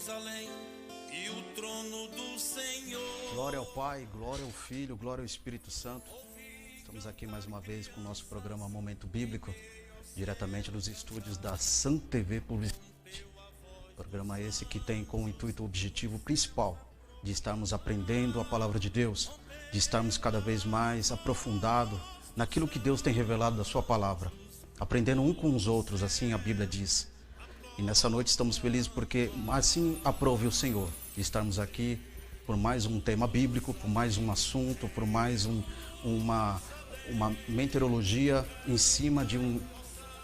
Jerusalém e o trono do Senhor. Glória ao Pai, glória ao Filho, glória ao Espírito Santo. Estamos aqui mais uma vez com o nosso programa Momento Bíblico, diretamente dos estúdios da Sun TV Publicidade. Programa esse que tem como intuito o objetivo principal de estarmos aprendendo a palavra de Deus, de estarmos cada vez mais aprofundados naquilo que Deus tem revelado da sua palavra, aprendendo um com os outros, assim a Bíblia diz. E nessa noite estamos felizes porque assim aprove o Senhor de estarmos aqui por mais um tema bíblico, por mais um assunto, por mais uma meteorologia em cima de um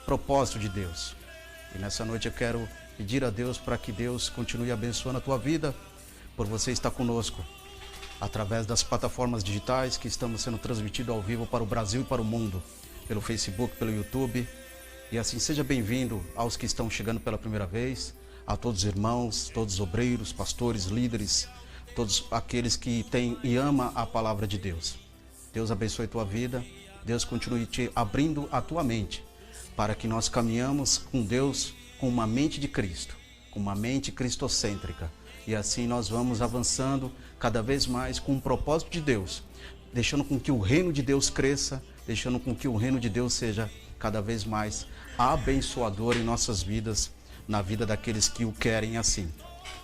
propósito de Deus. E nessa noite eu quero pedir a Deus para que Deus continue abençoando a tua vida, por você estar conosco, através das plataformas digitais que estamos sendo transmitidos ao vivo para o Brasil e para o mundo, pelo Facebook, pelo YouTube. E assim seja bem-vindo aos que estão chegando pela primeira vez, a todos os irmãos, todos os obreiros, pastores, líderes, todos aqueles que têm e amam a palavra de Deus. Deus abençoe tua vida, Deus continue te abrindo a tua mente, para que nós caminhamos com Deus com uma mente de Cristo, com uma mente cristocêntrica. E assim nós vamos avançando cada vez mais com o propósito de Deus, deixando com que o reino de Deus cresça, deixando com que o reino de Deus seja cada vez mais abençoador em nossas vidas, na vida daqueles que o querem assim.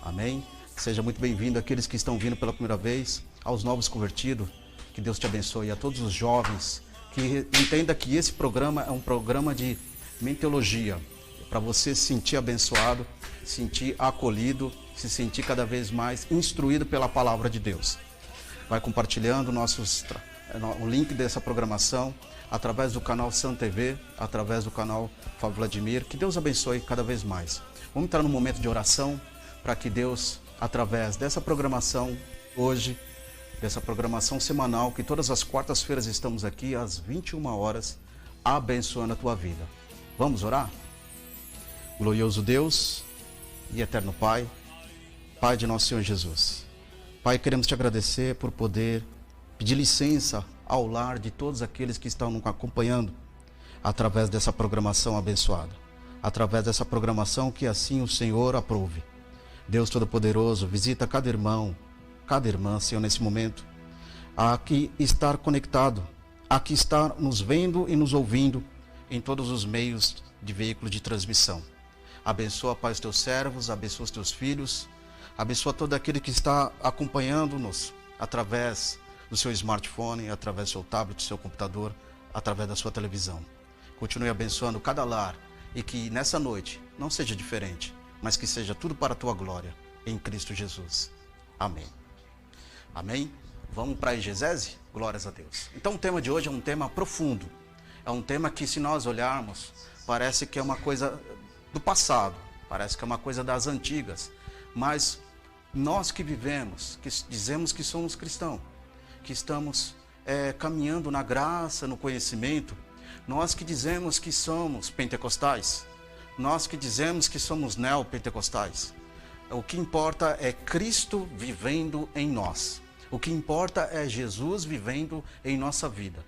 Amém? Seja muito bem-vindo àqueles que estão vindo pela primeira vez, aos novos convertidos, que Deus te abençoe, a todos os jovens, que entenda que esse programa é um programa de meteorologia, para você se sentir abençoado, se sentir acolhido, se sentir cada vez mais instruído pela palavra de Deus. Vai compartilhando o link dessa programação através do canal Sun TV, através do canal Fábio Vladimir. Que Deus abençoe cada vez mais. Vamos entrar no momento de oração para que Deus, através dessa programação hoje, dessa programação semanal, que todas as quartas-feiras estamos aqui às 21 horas, abençoando a tua vida. Vamos orar? Glorioso Deus e eterno Pai, Pai de nosso Senhor Jesus. Pai, queremos te agradecer por poder pedir licença ao lar de todos aqueles que estão nos acompanhando através dessa programação abençoada, através dessa programação que assim o Senhor aprove. Deus Todo-Poderoso, visita cada irmão, cada irmã, Senhor, nesse momento, a que estar conectado, a que estar nos vendo e nos ouvindo em todos os meios de veículo de transmissão. Abençoa, Pai, os teus servos, abençoa os teus filhos, abençoa todo aquele que está acompanhando-nos através do seu smartphone, através do seu tablet, do seu computador, através da sua televisão. Continue abençoando cada lar e que nessa noite não seja diferente, mas que seja tudo para a tua glória, em Cristo Jesus. Amém. Amém? Vamos para a exegese? Glórias a Deus. Então o tema de hoje é um tema profundo. É um tema que, se nós olharmos, parece que é uma coisa do passado, parece que é uma coisa das antigas, mas nós que vivemos, que dizemos que somos cristãos, que estamos caminhando na graça, no conhecimento, nós que dizemos que somos pentecostais, nós que dizemos que somos neopentecostais, o que importa é Cristo vivendo em nós, o que importa é Jesus vivendo em nossa vida.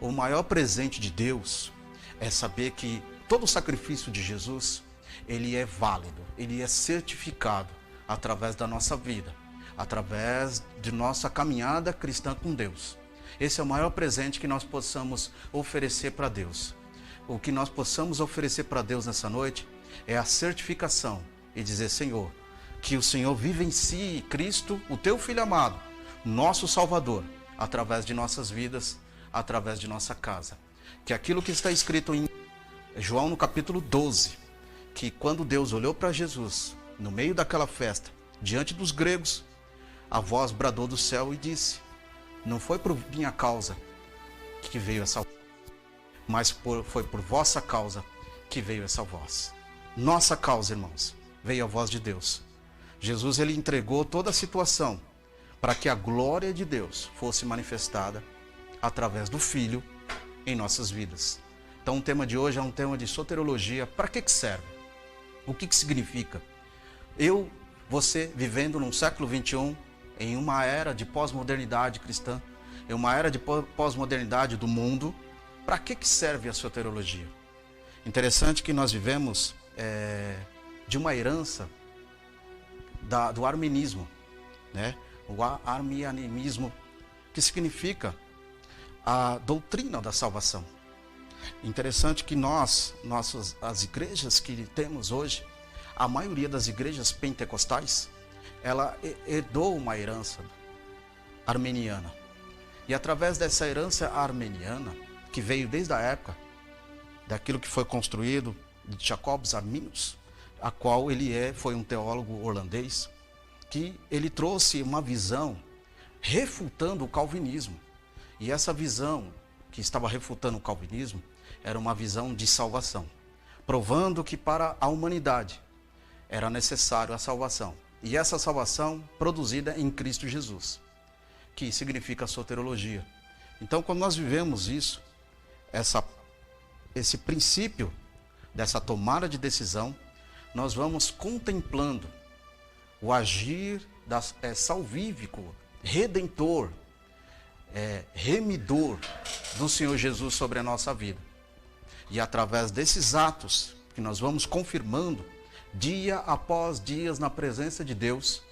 O maior presente de Deus é saber que todo o sacrifício de Jesus, ele é válido, ele é certificado através da nossa vida, através de nossa caminhada cristã com Deus. Esse é o maior presente que nós possamos oferecer para Deus. O que nós possamos oferecer para Deus nessa noite é a certificação e dizer: Senhor, que o Senhor vive em si, Cristo, o teu Filho amado, nosso Salvador, através de nossas vidas, através de nossa casa. Que aquilo que está escrito em João no capítulo 12, que quando Deus olhou para Jesus, no meio daquela festa, diante dos gregos, a voz bradou do céu e disse: não foi por minha causa que veio essa voz, mas foi por vossa causa que veio essa voz. Nossa causa, irmãos, veio a voz de Deus. Jesus, ele entregou toda a situação para que a glória de Deus fosse manifestada através do Filho em nossas vidas. Então o tema de hoje é um tema de soteriologia. Para que serve? O que significa? Você vivendo num século 21, em uma era de pós-modernidade cristã, em uma era de pós-modernidade do mundo, para que serve a soteriologia? Interessante que nós vivemos de uma herança do arminianismo, né? O arminianismo, que significa a doutrina da salvação. Interessante que as igrejas que temos hoje, a maioria das igrejas pentecostais, ela herdou uma herança armeniana. E através dessa herança armeniana, que veio desde a época daquilo que foi construído de Jacobus Arminius, a qual foi um teólogo holandês, que ele trouxe uma visão refutando o calvinismo. E essa visão que estava refutando o calvinismo era uma visão de salvação, provando que para a humanidade era necessário a salvação. E essa salvação produzida em Cristo Jesus, que significa soteriologia. Então, quando nós vivemos isso, esse princípio dessa tomada de decisão, nós vamos contemplando o agir salvífico, redentor, remidor do Senhor Jesus sobre a nossa vida. E através desses atos que nós vamos confirmando, dia após dia na presença de Deus,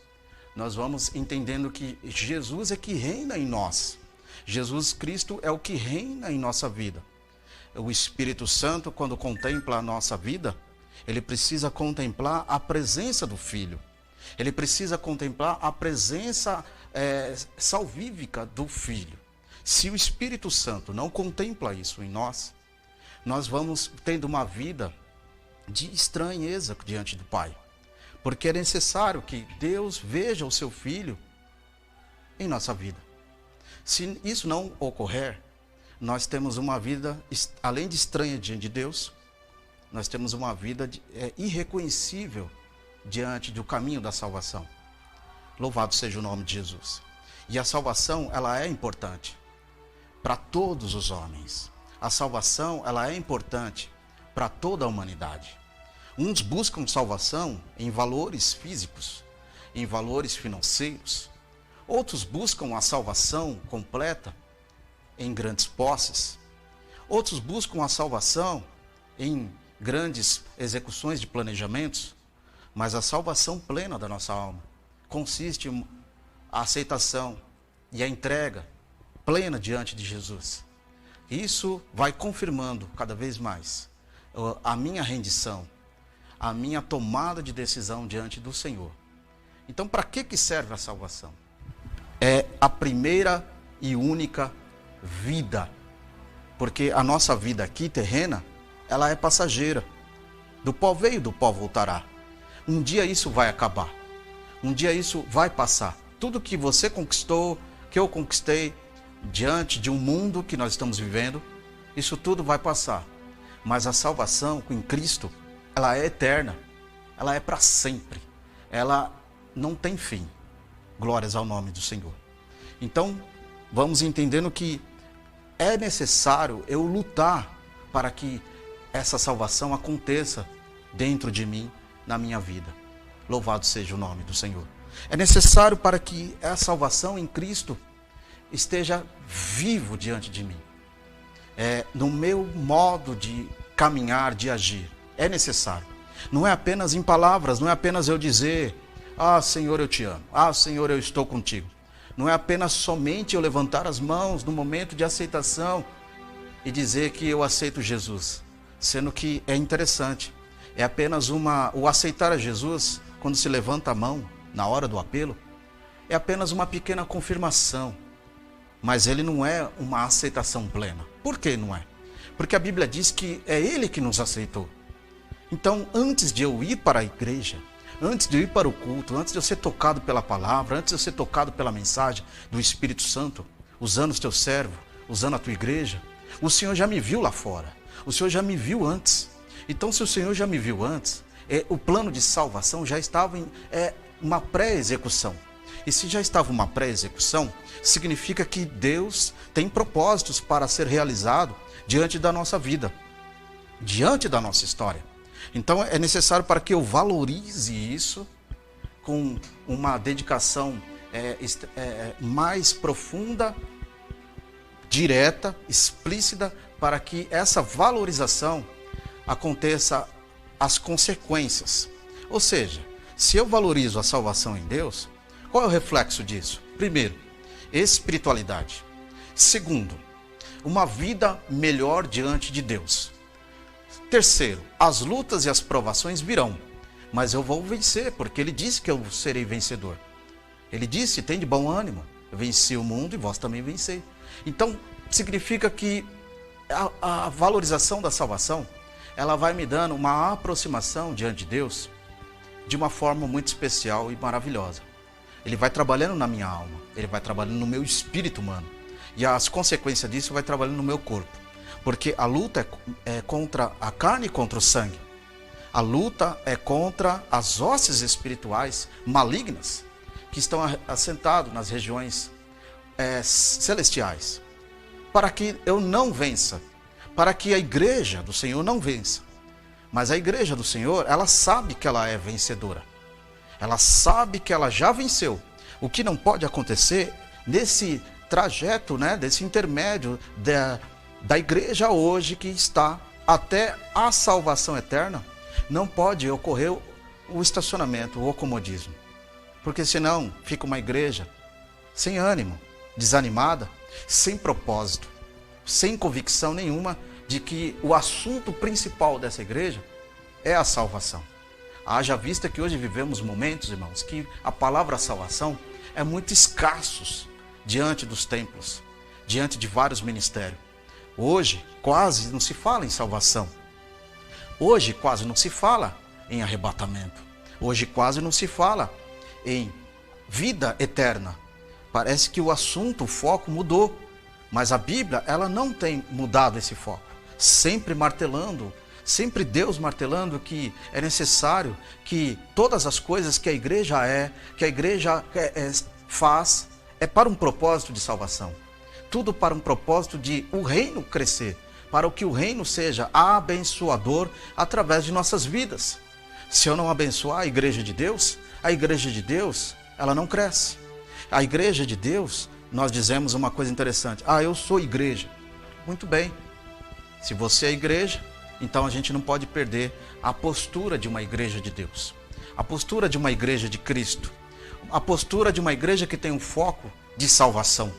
nós vamos entendendo que Jesus é que reina em nós. Jesus Cristo é o que reina em nossa vida. O Espírito Santo, quando contempla a nossa vida, ele precisa contemplar a presença do Filho. Ele precisa contemplar a presença salvífica do Filho. Se o Espírito Santo não contempla isso em nós, nós vamos tendo uma vida de estranheza diante do Pai. Porque é necessário que Deus veja o seu Filho em nossa vida. Se isso não ocorrer, nós temos uma vida, além de estranha diante de Deus, nós temos uma vida irreconhecível diante do caminho da salvação. Louvado seja o nome de Jesus. E a salvação, ela é importante para todos os homens. A salvação, ela é importante para toda a humanidade. Uns buscam salvação em valores físicos, em valores financeiros. Outros buscam a salvação completa em grandes posses. Outros buscam a salvação em grandes execuções de planejamentos. Mas a salvação plena da nossa alma consiste em a aceitação e a entrega plena diante de Jesus. Isso vai confirmando cada vez mais a minha rendição, a minha tomada de decisão diante do Senhor. Então, para que serve a salvação? É a primeira e única vida. Porque a nossa vida aqui terrena, ela é passageira. Do pó veio, do pó voltará. Um dia isso vai acabar. Um dia isso vai passar. Tudo que você conquistou, que eu conquistei, diante de um mundo que nós estamos vivendo, isso tudo vai passar. Mas a salvação em Cristo, ela é eterna. Ela é para sempre. Ela não tem fim. Glórias ao nome do Senhor. Então, vamos entendendo que é necessário eu lutar para que essa salvação aconteça dentro de mim, na minha vida. Louvado seja o nome do Senhor. É necessário para que a salvação em Cristo esteja vivo diante de mim. No meu modo de caminhar, de agir. É necessário. Não é apenas em palavras, não é apenas eu dizer: ah, Senhor, eu te amo. Ah, Senhor, eu estou contigo. Não é apenas somente eu levantar as mãos no momento de aceitação e dizer que eu aceito Jesus. Sendo que é interessante. É apenas o aceitar a Jesus, quando se levanta a mão, na hora do apelo, é apenas uma pequena confirmação. Mas ele não é uma aceitação plena. Por que não é? Porque a Bíblia diz que é Ele que nos aceitou. Então, antes de eu ir para a igreja, antes de eu ir para o culto, antes de eu ser tocado pela palavra, antes de eu ser tocado pela mensagem do Espírito Santo, usando o teu servo, usando a tua igreja, o Senhor já me viu lá fora. O Senhor já me viu antes. Então, se o Senhor já me viu antes, o plano de salvação já estava em uma pré-execução. E se já estava uma pré-execução, significa que Deus tem propósitos para ser realizado diante da nossa vida, diante da nossa história. Então, é necessário para que eu valorize isso com uma dedicação mais profunda, direta, explícita, para que essa valorização aconteça as consequências. Ou seja, Se eu valorizo a salvação em Deus, qual é o reflexo disso? Primeiro, espiritualidade. Segundo, uma vida melhor diante de Deus. Terceiro, as lutas e as provações virão, mas eu vou vencer, porque Ele disse que eu serei vencedor. Ele disse, tem de bom ânimo, eu venci o mundo e vós também vencei. Então, significa que a valorização da salvação, ela vai me dando uma aproximação diante de Deus de uma forma muito especial e maravilhosa. Ele vai trabalhando na minha alma, ele vai trabalhando no meu espírito humano. E as consequências disso vai trabalhando no meu corpo. Porque a luta é contra a carne e contra o sangue. A luta é contra as hostes espirituais malignas que estão assentadas nas regiões celestiais. Para que eu não vença, para que a igreja do Senhor não vença. Mas a igreja do Senhor, ela sabe que ela é vencedora. Ela sabe que ela já venceu. O que não pode acontecer nesse trajeto, desse intermédio da igreja hoje que está até a salvação eterna, não pode ocorrer o estacionamento, o comodismo. Porque senão fica uma igreja sem ânimo, desanimada, sem propósito, sem convicção nenhuma de que o assunto principal dessa igreja é a salvação. Haja vista que hoje vivemos momentos, irmãos, que a palavra salvação é muito escassos diante dos templos, diante de vários ministérios. Hoje quase não se fala em salvação. Hoje quase não se fala em arrebatamento. Hoje quase não se fala em vida eterna. Parece que o assunto, o foco mudou. Mas a Bíblia, ela não tem mudado esse foco. Sempre martelando, sempre Deus martelando que é necessário que todas as coisas que a igreja faz, é para um propósito de salvação. Tudo para um propósito de o reino crescer, para que o reino seja abençoador através de nossas vidas. Se eu não abençoar a igreja de Deus, ela não cresce. A igreja de Deus, nós dizemos uma coisa interessante. Eu sou igreja. Muito bem. Se você é igreja, então a gente não pode perder a postura de uma igreja de Deus. A postura de uma igreja de Cristo. A postura de uma igreja que tem um foco de salvação.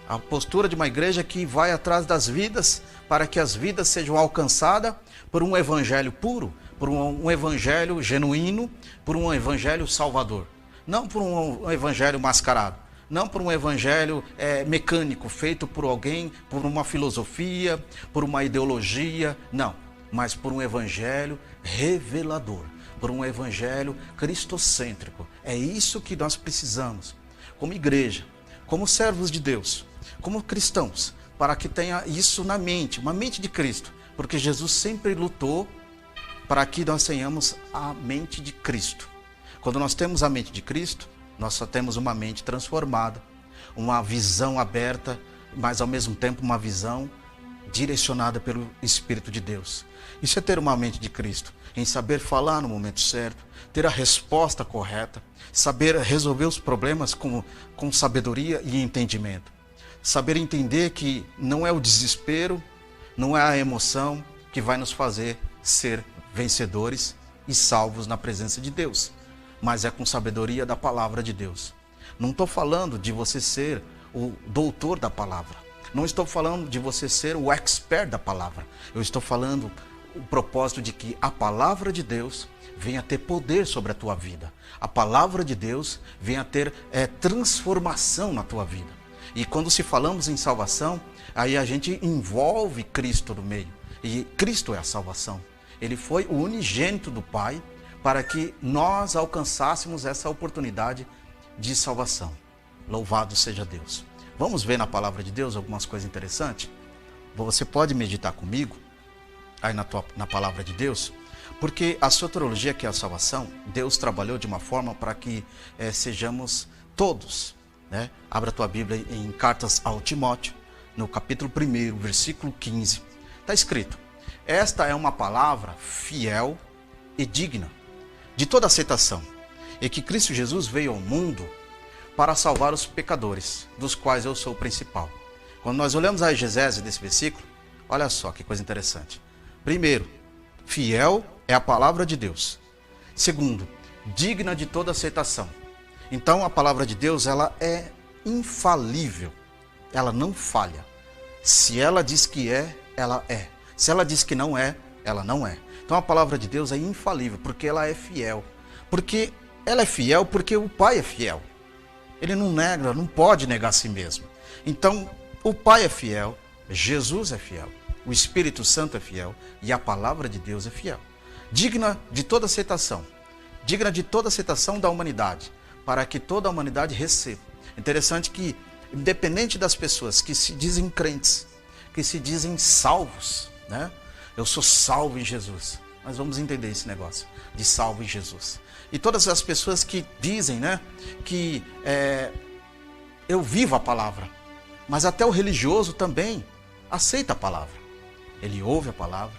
A postura de uma igreja que vai atrás das vidas para que as vidas sejam alcançadas por um evangelho puro, por um evangelho genuíno, por um evangelho salvador. Não por um evangelho mascarado. Não por um evangelho mecânico, feito por alguém, por uma filosofia, por uma ideologia, não. Mas por um evangelho revelador, por um evangelho cristocêntrico. É isso que nós precisamos, como igreja, como servos de Deus, como cristãos, para que tenha isso na mente, uma mente de Cristo. Porque Jesus sempre lutou para que nós tenhamos a mente de Cristo. Quando nós temos a mente de Cristo, nós só temos uma mente transformada, uma visão aberta, mas ao mesmo tempo uma visão direcionada pelo Espírito de Deus. Isso é ter uma mente de Cristo, em saber falar no momento certo, ter a resposta correta, saber resolver os problemas com sabedoria e entendimento. Saber entender que não é o desespero, não é a emoção que vai nos fazer ser vencedores e salvos na presença de Deus. Mas é com sabedoria da palavra de Deus. Não estou falando de você ser o doutor da palavra. Não estou falando de você ser o expert da palavra. Eu estou falando o propósito de que a palavra de Deus venha ter poder sobre a tua vida. A palavra de Deus venha ter transformação na tua vida. E quando se falamos em salvação, aí a gente envolve Cristo no meio. E Cristo é a salvação. Ele foi o unigênito do Pai, para que nós alcançássemos essa oportunidade de salvação. Louvado seja Deus. Vamos ver na palavra de Deus algumas coisas interessantes? Você pode meditar comigo aí na palavra de Deus, porque a soteriologia, que é a salvação, Deus trabalhou de uma forma para que sejamos todos. Abra a tua Bíblia em Cartas ao Timóteo, no capítulo 1, versículo 15. Está escrito: esta é uma palavra fiel e digna de toda aceitação, e que Cristo Jesus veio ao mundo para salvar os pecadores, dos quais eu sou o principal. Quando nós olhamos a exegese desse versículo, olha só que coisa interessante. Primeiro, fiel é a palavra de Deus. Segundo, digna de toda aceitação. Então a palavra de Deus, ela é infalível, ela não falha. Se ela diz que é, ela é. Se ela diz que não é, ela não é. Então a palavra de Deus é infalível, porque ela é fiel. Porque ela é fiel porque o Pai é fiel. Ele não nega, não pode negar a si mesmo. Então o Pai é fiel, Jesus é fiel, o Espírito Santo é fiel e a palavra de Deus é fiel. Digna de toda aceitação. Digna de toda aceitação da humanidade, para que toda a humanidade receba. Interessante que, independente das pessoas que se dizem crentes, que se dizem salvos, né? Eu sou salvo em Jesus. Mas vamos entender esse negócio de salvo em Jesus. E todas as pessoas que dizem, né, que eu vivo a palavra, mas até o religioso também aceita a palavra. Ele ouve a palavra,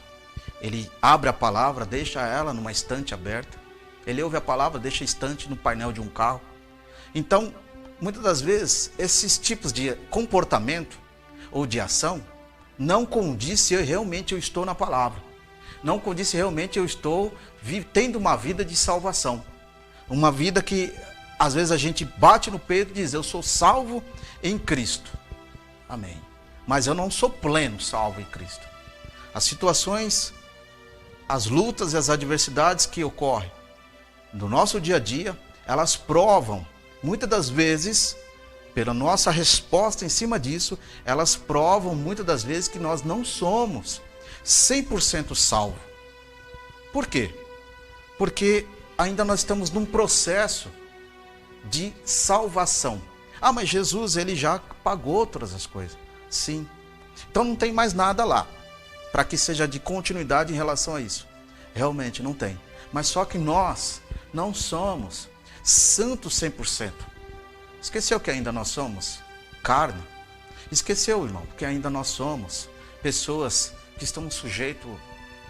ele abre a palavra, deixa ela numa estante aberta. Ele ouve a palavra, deixa a estante no painel de um carro. Então, muitas das vezes, esses tipos de comportamento ou de ação não condiz se realmente eu estou na palavra. Não condiz se realmente eu estou tendo uma vida de salvação. Uma vida que, às vezes, a gente bate no peito e diz, eu sou salvo em Cristo. Amém. Mas eu não sou pleno salvo em Cristo. As situações, as lutas e as adversidades que ocorrem no nosso dia a dia, elas provam, muitas das vezes, pela nossa resposta em cima disso, elas provam muitas das vezes que nós não somos 100% salvos. Por quê? Porque ainda nós estamos num processo de salvação. Ah, mas Jesus, ele já pagou todas as coisas. Sim. Então não tem mais nada lá para que seja de continuidade em relação a isso. Realmente não tem. Mas só que nós não somos santos 100%. Esqueceu que ainda nós somos carne? Esqueceu, irmão, que ainda nós somos pessoas que estão sujeitos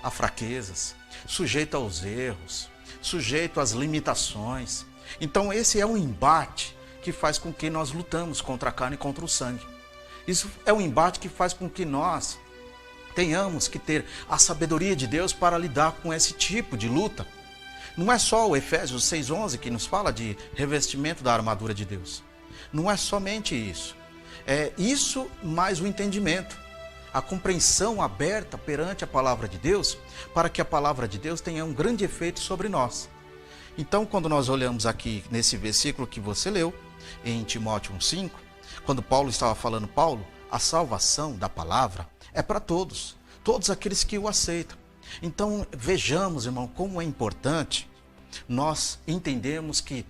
a fraquezas, sujeitos aos erros, sujeitos às limitações. Então esse é um embate que faz com que nós lutamos contra a carne e contra o sangue. Isso é um embate que faz com que nós tenhamos que ter a sabedoria de Deus para lidar com esse tipo de luta. Não é só o Efésios 6,11 que nos fala de revestimento da armadura de Deus. Não é somente isso. É isso mais o entendimento, a compreensão aberta perante a palavra de Deus, para que a palavra de Deus tenha um grande efeito sobre nós. Então, quando nós olhamos aqui nesse versículo que você leu, em Timóteo 1,5, quando Paulo estava falando, a salvação da palavra é para todos, todos aqueles que o aceitam. Então vejamos, irmão, como é importante nós entendermos que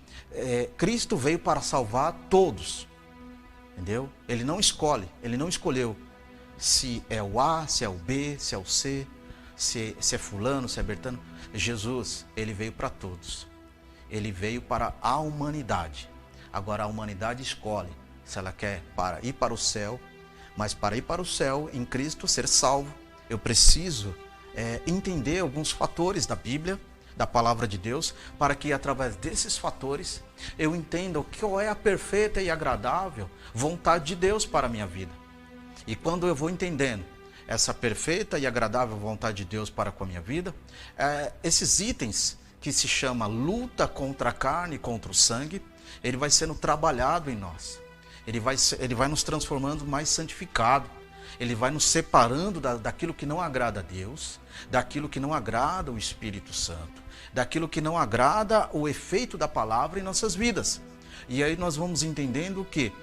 Cristo veio para salvar todos, entendeu? Ele não escolhe, ele não escolheu se é o A, se é o B, se é o C, se é fulano, se é bertano. Jesus, ele veio para todos, ele veio para a humanidade. Agora a humanidade escolhe se ela quer ir para o céu, mas para ir para o céu em Cristo, ser salvo, eu preciso entender alguns fatores da Bíblia, da palavra de Deus, para que através desses fatores eu entenda qual é a perfeita e agradável vontade de Deus para a minha vida. E quando eu vou entendendo essa perfeita e agradável vontade de Deus para com a minha vida, esses itens que se chama luta contra a carne e contra o sangue, ele vai sendo trabalhado em nós. Ele vai nos transformando mais santificado. Ele vai nos separando daquilo que não agrada a Deus, daquilo que não agrada o Espírito Santo, daquilo que não agrada o efeito da palavra em nossas vidas. E aí nós vamos entendendo que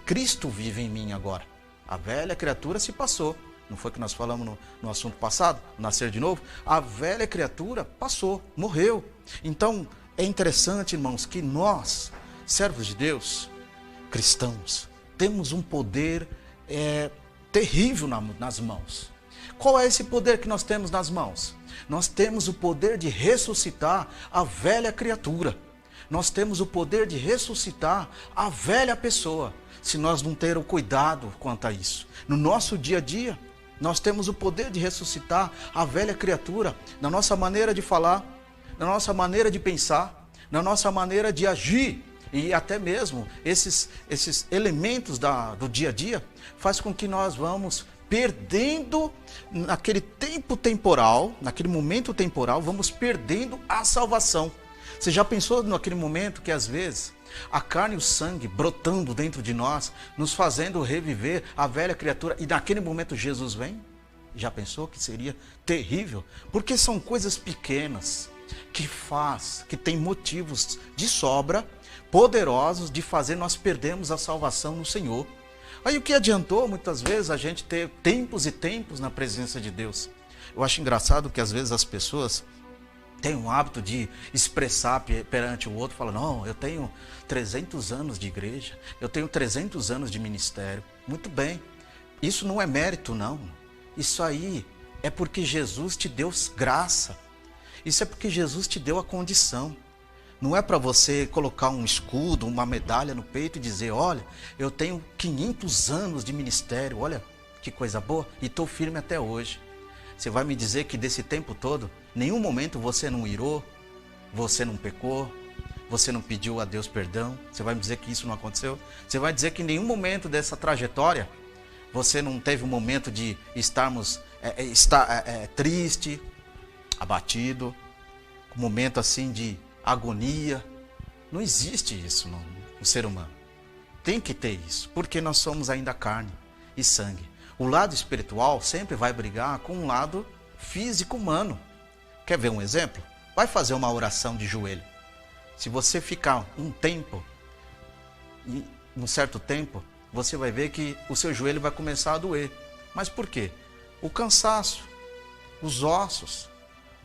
Cristo vive em mim agora. A velha criatura se passou. Não foi que nós falamos no assunto passado? Nascer de novo? A velha criatura passou, morreu. Então é interessante, irmãos, que nós, servos de Deus, cristãos, temos um poder terrível nas mãos. Qual é esse poder que nós temos nas mãos? Nós temos o poder de ressuscitar a velha criatura. Nós temos o poder de ressuscitar a velha pessoa, se nós não termos cuidado quanto a isso. No nosso dia a dia, nós temos o poder de ressuscitar a velha criatura, na nossa maneira de falar, na nossa maneira de pensar, na nossa maneira de agir. E até mesmo esses elementos do dia a dia faz com que nós vamos perdendo naquele tempo temporal, naquele momento temporal, vamos perdendo a salvação. Você já pensou naquele momento que às vezes a carne e o sangue brotando dentro de nós, nos fazendo reviver a velha criatura, e naquele momento Jesus vem? Já pensou que seria terrível? Porque são coisas pequenas que tem motivos de sobra, poderosos de fazer nós perdermos a salvação no Senhor. Aí o que adiantou muitas vezes a gente ter tempos e tempos na presença de Deus? Eu acho engraçado que às vezes as pessoas têm o hábito de expressar perante o outro, falam, não, eu tenho 300 anos de igreja, eu tenho 300 anos de ministério. Muito bem, isso não é mérito não, isso aí é porque Jesus te deu graça, isso é porque Jesus te deu a condição. Não é para você colocar um escudo, uma medalha no peito e dizer, olha, eu tenho 500 anos de ministério, olha que coisa boa, e estou firme até hoje. Você vai me dizer que desse tempo todo, nenhum momento você não irou, você não pecou, você não pediu a Deus perdão? Você vai me dizer que isso não aconteceu? Você vai dizer que em nenhum momento dessa trajetória, você não teve um momento de estar triste, abatido, um momento assim de agonia? Não existe isso no ser humano. Tem que ter isso, porque nós somos ainda carne e sangue. O lado espiritual sempre vai brigar com o lado físico humano. Quer ver um exemplo? Vai fazer uma oração de joelho. Se você ficar um tempo, e um certo tempo, você vai ver que o seu joelho vai começar a doer. Mas por quê? O cansaço, os ossos,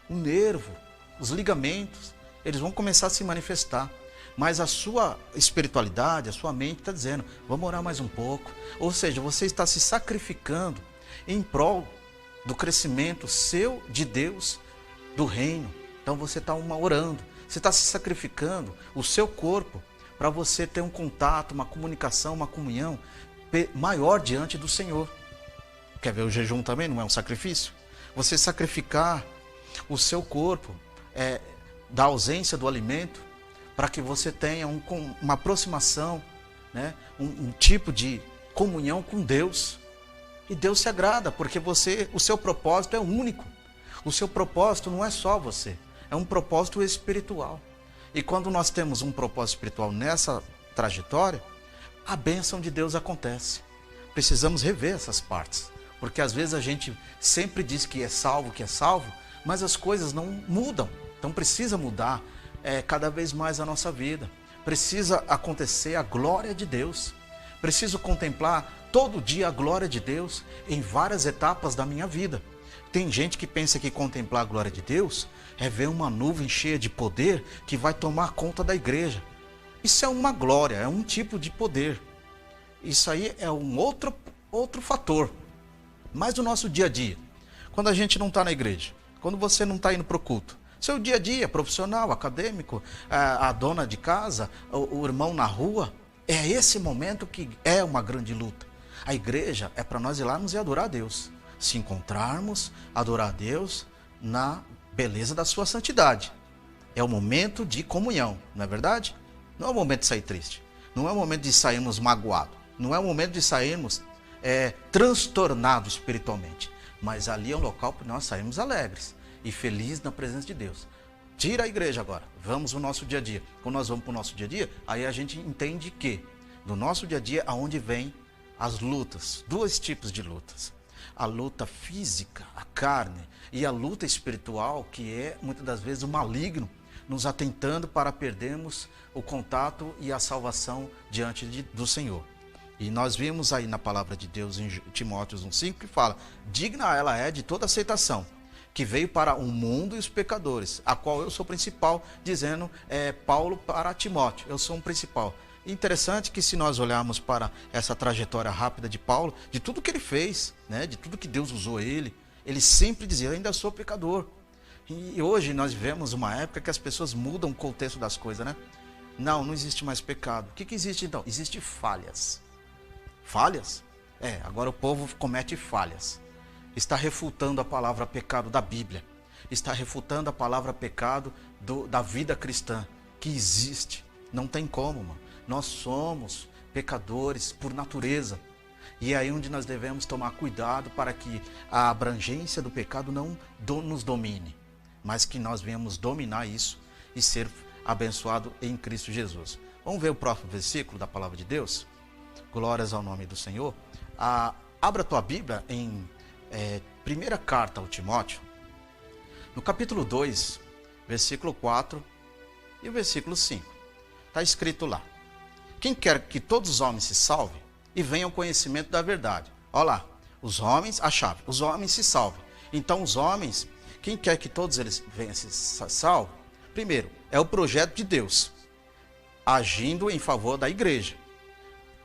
o nervo, os ligamentos, eles vão começar a se manifestar. Mas a sua espiritualidade, a sua mente está dizendo, vamos orar mais um pouco. Ou seja, você está se sacrificando em prol do crescimento seu, de Deus, do reino. Então você está orando, você está se sacrificando o seu corpo para você ter um contato, uma comunicação, uma comunhão maior diante do Senhor. Quer ver, o jejum também não é um sacrifício? Você sacrificar o seu corpo da ausência do alimento, para que você tenha uma aproximação, né? um tipo de comunhão com Deus. E Deus se agrada, porque o seu propósito é único. O seu propósito não é só você, é um propósito espiritual. E quando nós temos um propósito espiritual nessa trajetória, a bênção de Deus acontece. Precisamos rever essas partes, porque às vezes a gente sempre diz que é salvo, mas as coisas não mudam. Então precisa mudar cada vez mais a nossa vida. Precisa acontecer a glória de Deus. Preciso contemplar todo dia a glória de Deus em várias etapas da minha vida. Tem gente que pensa que contemplar a glória de Deus é ver uma nuvem cheia de poder que vai tomar conta da igreja. Isso é uma glória, é um tipo de poder. Isso aí é um outro fator. Mas no nosso dia a dia, quando a gente não está na igreja, quando você não está indo para o culto, seu dia a dia, profissional, acadêmico, a dona de casa, o irmão na rua, é esse momento que é uma grande luta. A igreja é para nós ir lá e adorar a Deus. Se encontrarmos, adorar a Deus na beleza da sua santidade. É o momento de comunhão, não é verdade? Não é o momento de sair triste. Não é o momento de sairmos magoados. Não é o momento de sairmos transtornados espiritualmente. Mas ali é um local para nós sairmos alegres e felizes na presença de Deus. Tira a igreja agora, vamos no nosso dia a dia. Quando nós vamos para o nosso dia a dia, aí a gente entende que do nosso dia a dia, aonde vem as lutas, dois tipos de lutas. A luta física, a carne, e a luta espiritual, que é muitas das vezes o maligno, nos atentando para perdermos o contato e a salvação diante do Senhor. E nós vimos aí na palavra de Deus em Timóteo 1,5 que fala, digna ela é de toda aceitação, que veio para o mundo e os pecadores, a qual eu sou principal, dizendo Paulo para Timóteo, eu sou um principal. Interessante que se nós olharmos para essa trajetória rápida de Paulo, de tudo que ele fez, né, de tudo que Deus usou ele sempre dizia, eu ainda sou pecador. E hoje nós vivemos uma época que as pessoas mudam o contexto das coisas, né? Não existe mais pecado. O que existe então? Existem falhas. Falhas? Agora o povo comete falhas. Está refutando a palavra pecado da Bíblia. Está refutando a palavra pecado da vida cristã, que existe. Não tem como, mano. Nós somos pecadores por natureza. E é aí onde nós devemos tomar cuidado para que a abrangência do pecado não nos domine, mas que nós venhamos dominar isso e ser abençoado em Cristo Jesus. Vamos ver o próximo versículo da palavra de Deus? Glórias ao nome do Senhor. Abra a tua Bíblia em primeira carta ao Timóteo, no capítulo 2, versículo 4 e o versículo 5. Está escrito lá: quem quer que todos os homens se salvem e venham ao conhecimento da verdade. Olha lá, os homens, a chave, os homens se salvem. Então os homens, quem quer que todos eles venham se salvem, primeiro, é o projeto de Deus, agindo em favor da igreja,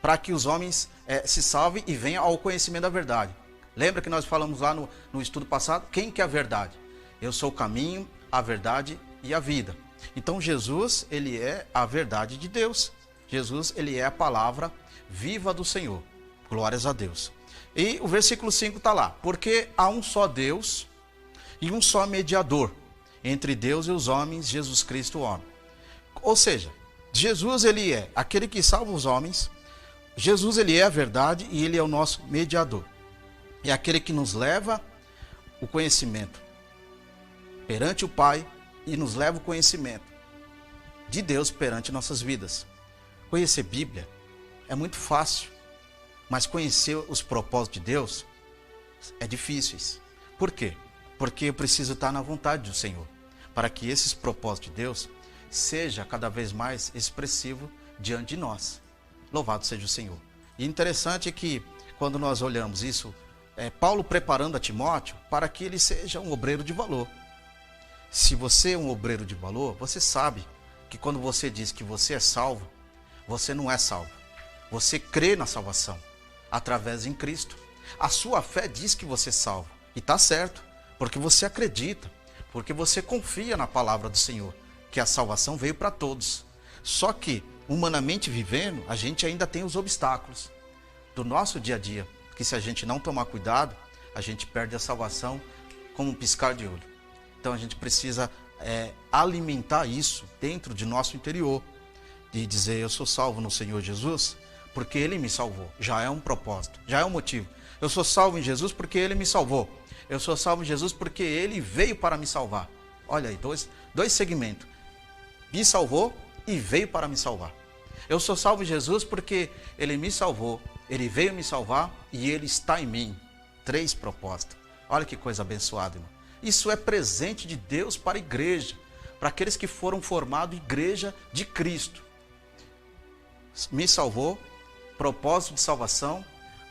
para que os homens se salvem e venham ao conhecimento da verdade. Lembra que nós falamos lá no estudo passado? Quem que é a verdade? Eu sou o caminho, a verdade e a vida. Então Jesus, ele é a verdade de Deus. Jesus, ele é a palavra viva do Senhor. Glórias a Deus. E o versículo 5 está lá: porque há um só Deus e um só mediador entre Deus e os homens, Jesus Cristo, o homem. Ou seja, Jesus, ele é aquele que salva os homens. Jesus, ele é a verdade e ele é o nosso mediador. É aquele que nos leva o conhecimento perante o Pai e nos leva o conhecimento de Deus perante nossas vidas. Conhecer Bíblia é muito fácil, mas conhecer os propósitos de Deus é difícil. Por quê? Porque eu preciso estar na vontade do Senhor, para que esses propósitos de Deus seja cada vez mais expressivo diante de nós. Louvado seja o Senhor. E interessante é que quando nós olhamos isso, Paulo preparando a Timóteo para que ele seja um obreiro de valor. Se você é um obreiro de valor, você sabe que quando você diz que você é salvo, você não é salvo. Você crê na salvação através em Cristo. A sua fé diz que você é salvo. E está certo, porque você acredita, porque você confia na palavra do Senhor, que a salvação veio para todos. Só que, humanamente vivendo, a gente ainda tem os obstáculos do nosso dia a dia, que se a gente não tomar cuidado, a gente perde a salvação como um piscar de olho. Então a gente precisa alimentar isso dentro de nosso interior, de dizer: eu sou salvo no Senhor Jesus, porque Ele me salvou. Já é um propósito, já é um motivo. Eu sou salvo em Jesus porque Ele me salvou. Eu sou salvo em Jesus porque Ele veio para me salvar. Olha aí, dois segmentos: me salvou e veio para me salvar. Eu sou salvo em Jesus porque Ele me salvou, Ele veio me salvar e Ele está em mim. 3 propósitos. Olha que coisa abençoada, irmão. Isso é presente de Deus para a igreja, para aqueles que foram formados igreja de Cristo. Me salvou, propósito de salvação,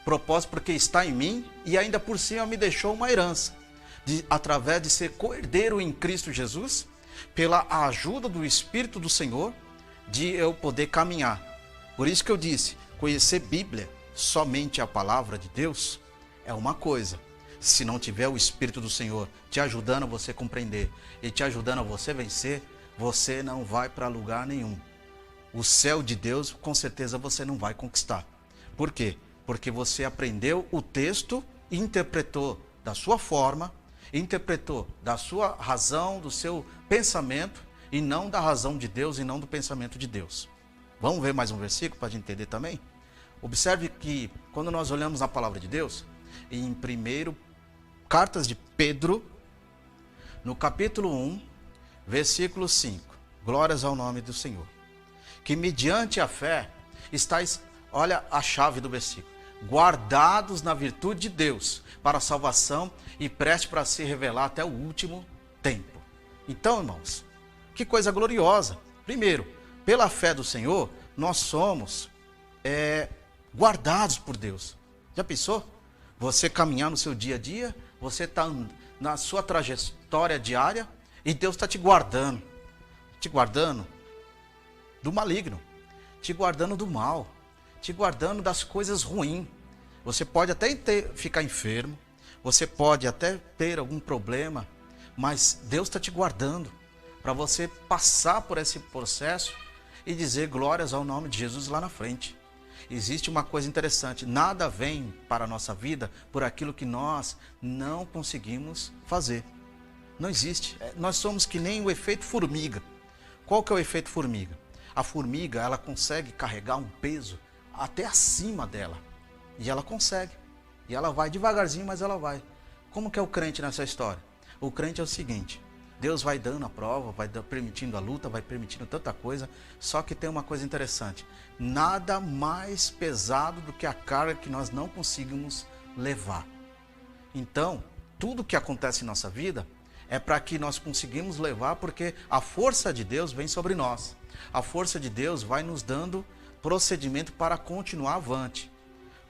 propósito porque está em mim e ainda por cima me deixou uma herança, através de ser co-herdeiro em Cristo Jesus, pela ajuda do Espírito do Senhor, de eu poder caminhar. Por isso que eu disse, conhecer Bíblia, somente a palavra de Deus, é uma coisa. Se não tiver o Espírito do Senhor te ajudando a você compreender e te ajudando a você vencer, você não vai para lugar nenhum. O céu de Deus, com certeza, você não vai conquistar. Por quê? Porque você aprendeu o texto e interpretou da sua forma, interpretou da sua razão, do seu pensamento, e não da razão de Deus e não do pensamento de Deus. Vamos ver mais um versículo para a gente entender também? Observe que quando nós olhamos a palavra de Deus, em Cartas de Pedro, no capítulo 1, versículo 5. Glórias ao nome do Senhor. Que mediante a fé estáis, olha a chave do versículo, guardados na virtude de Deus para a salvação e prestes para se revelar até o último tempo. Então, irmãos, que coisa gloriosa. Primeiro, pela fé do Senhor, nós somos guardados por Deus. Já pensou? Você caminhar no seu dia a dia, você está na sua trajetória diária e Deus está te guardando do maligno, te guardando do mal, te guardando das coisas ruins. Você pode até ficar enfermo, você pode até ter algum problema, mas Deus está te guardando para você passar por esse processo e dizer glórias ao nome de Jesus lá na frente. Existe uma coisa interessante: nada vem para a nossa vida por aquilo que nós não conseguimos fazer. Não existe. Nós somos que nem o efeito formiga. Qual que é o efeito formiga? A formiga, ela consegue carregar um peso até acima dela. E ela consegue. E ela vai devagarzinho, mas ela vai. Como que é o crente nessa história? O crente é o seguinte: Deus vai dando a prova, permitindo a luta, vai permitindo tanta coisa. Só que tem uma coisa interessante. Nada mais pesado do que a carga que nós não conseguimos levar. Então, tudo que acontece em nossa vida é para que nós conseguimamos levar, porque a força de Deus vem sobre nós. A força de Deus vai nos dando procedimento para continuar avante.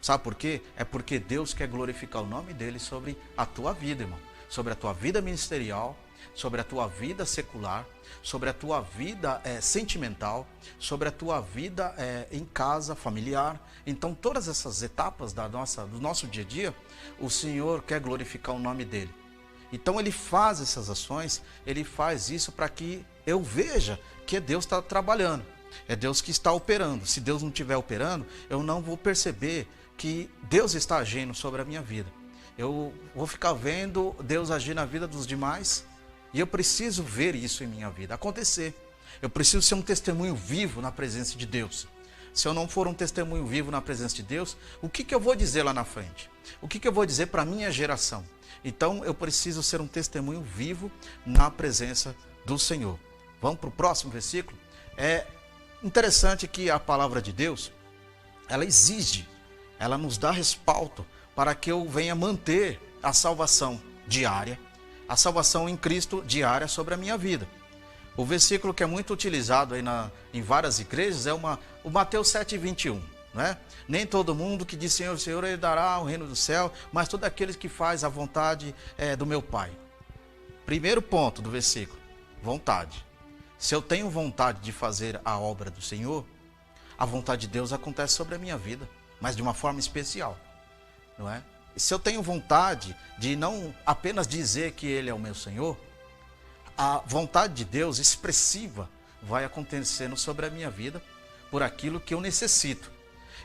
Sabe por quê? É porque Deus quer glorificar o nome dele sobre a tua vida, irmão. Sobre a tua vida ministerial, sobre a tua vida secular, sobre a tua vida sentimental, sobre a tua vida em casa, familiar. Então, todas essas etapas do nosso dia a dia, o Senhor quer glorificar o nome dele. Então, ele faz essas ações, ele faz isso para que eu veja que Deus está trabalhando. É Deus que está operando. Se Deus não estiver operando, eu não vou perceber que Deus está agindo sobre a minha vida. Eu vou ficar vendo Deus agir na vida dos demais e eu preciso ver isso em minha vida acontecer. Eu preciso ser um testemunho vivo na presença de Deus. Se eu não for um testemunho vivo na presença de Deus, o que eu vou dizer lá na frente? O que eu vou dizer para a minha geração? Então eu preciso ser um testemunho vivo na presença do Senhor. Vamos para o próximo versículo? É interessante que a palavra de Deus, ela exige, ela nos dá respaldo para que eu venha manter a salvação diária, a salvação em Cristo diária sobre a minha vida. O versículo que é muito utilizado aí em várias igrejas é o Mateus 7,21. Né? Nem todo mundo que diz Senhor, Senhor, ele dará o reino do céu, mas todo aquele que faz a vontade do meu Pai. Primeiro ponto do versículo, vontade. Se eu tenho vontade de fazer a obra do Senhor, a vontade de Deus acontece sobre a minha vida, mas de uma forma especial, não é? E se eu tenho vontade de não apenas dizer que Ele é o meu Senhor, a vontade de Deus expressiva vai acontecendo sobre a minha vida por aquilo que eu necessito.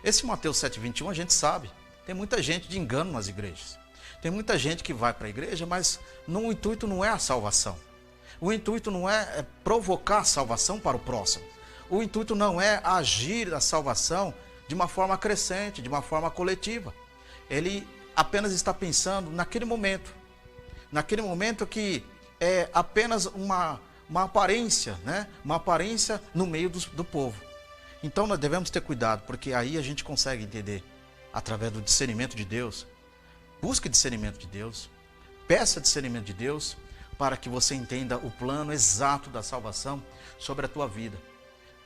Esse Mateus 7,21 a gente sabe, tem muita gente de engano nas igrejas. Tem muita gente que vai para a igreja, mas o intuito não é a salvação. O intuito não é provocar a salvação para o próximo. O intuito não é agir a salvação de uma forma crescente, de uma forma coletiva. Ele apenas está pensando naquele momento que é apenas uma aparência, né? Uma aparência no meio do povo. Então nós devemos ter cuidado, porque aí a gente consegue entender, através do discernimento de Deus. Busque discernimento de Deus, peça discernimento de Deus, para que você entenda o plano exato da salvação sobre a tua vida.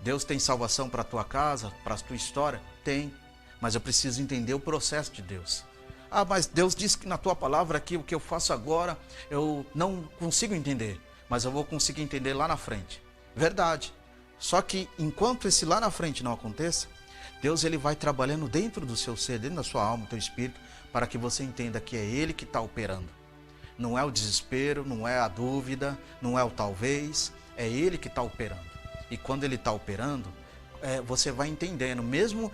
Deus tem salvação para a tua casa, para a tua história? Tem, mas eu preciso entender o processo de Deus. Ah, mas Deus disse que na tua palavra que o que eu faço agora, eu não consigo entender, mas eu vou conseguir entender lá na frente. Verdade. Só que enquanto esse lá na frente não aconteça, Deus ele vai trabalhando dentro do seu ser, dentro da sua alma, do teu espírito, para que você entenda que é Ele que está operando. Não é o desespero, não é a dúvida, não é o talvez, é Ele que está operando. E quando Ele está operando, você vai entendendo, mesmo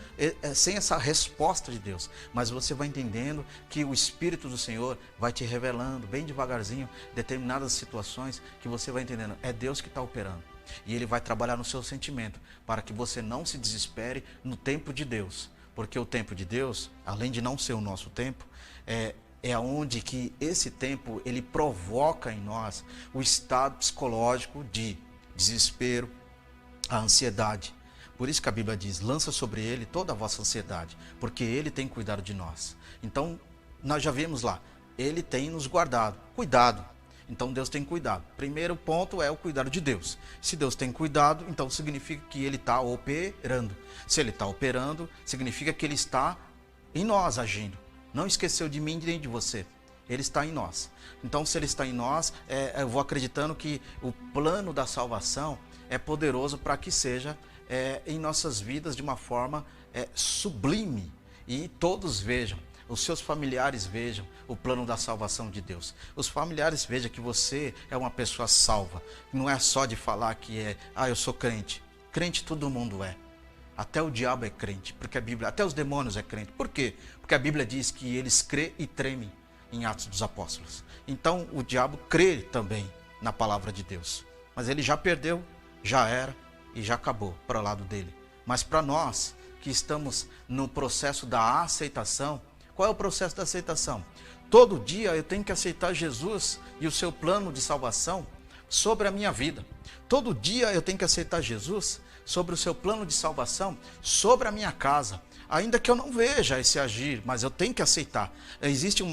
sem essa resposta de Deus, mas você vai entendendo que o Espírito do Senhor vai te revelando bem devagarzinho determinadas situações que você vai entendendo. É Deus que está operando. E Ele vai trabalhar no seu sentimento para que você não se desespere no tempo de Deus. Porque o tempo de Deus, além de não ser o nosso tempo, é onde que esse tempo ele provoca em nós o estado psicológico de desespero, a ansiedade. Por isso que a Bíblia diz, lança sobre Ele toda a vossa ansiedade, porque Ele tem cuidado de nós. Então, nós já vimos lá, Ele tem nos guardado. Cuidado. Então, Deus tem cuidado. Primeiro ponto é o cuidado de Deus. Se Deus tem cuidado, então significa que Ele está operando. Se Ele está operando, significa que Ele está em nós agindo. Não esqueceu de mim nem de você. Ele está em nós. Então, se Ele está em nós, eu vou acreditando que o plano da salvação é poderoso para que seja em nossas vidas de uma forma sublime. E todos vejam, os seus familiares vejam o plano da salvação de Deus. Os familiares vejam que você é uma pessoa salva. Não é só de falar que eu sou crente. Crente todo mundo é. Até o diabo é crente, porque a Bíblia, até os demônios é crente. Por quê? Porque a Bíblia diz que eles crê e tremem em Atos dos Apóstolos. Então o diabo crê também na palavra de Deus. Mas ele já perdeu, já era e já acabou para o lado dele. Mas para nós que estamos no processo da aceitação, qual é o processo da aceitação? Todo dia eu tenho que aceitar Jesus e o seu plano de salvação sobre a minha vida. Todo dia eu tenho que aceitar Jesus sobre o seu plano de salvação, sobre a minha casa. Ainda que eu não veja esse agir, mas eu tenho que aceitar. Existe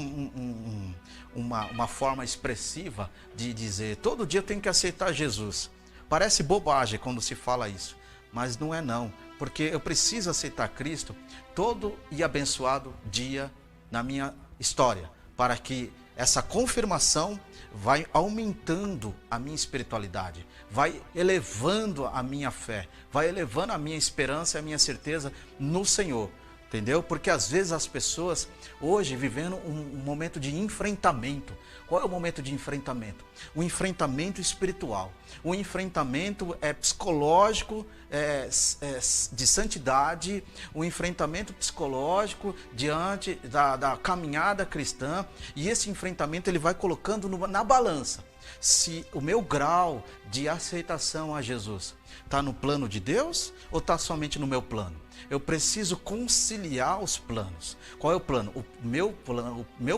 uma forma expressiva de dizer, todo dia eu tenho que aceitar Jesus. Parece bobagem quando se fala isso, mas não é não. Porque eu preciso aceitar Cristo todo e abençoado dia na minha história, para que essa confirmação vai aumentando a minha espiritualidade, vai elevando a minha fé, vai elevando a minha esperança e a minha certeza no Senhor. Entendeu? Porque às vezes as pessoas hoje vivendo um momento de enfrentamento. Qual é o momento de enfrentamento? O enfrentamento espiritual. O enfrentamento psicológico de santidade. O enfrentamento psicológico diante da caminhada cristã. E esse enfrentamento ele vai colocando na balança. Se o meu grau de aceitação a Jesus está no plano de Deus ou está somente no meu plano? Eu preciso conciliar os planos. Qual é o plano? O meu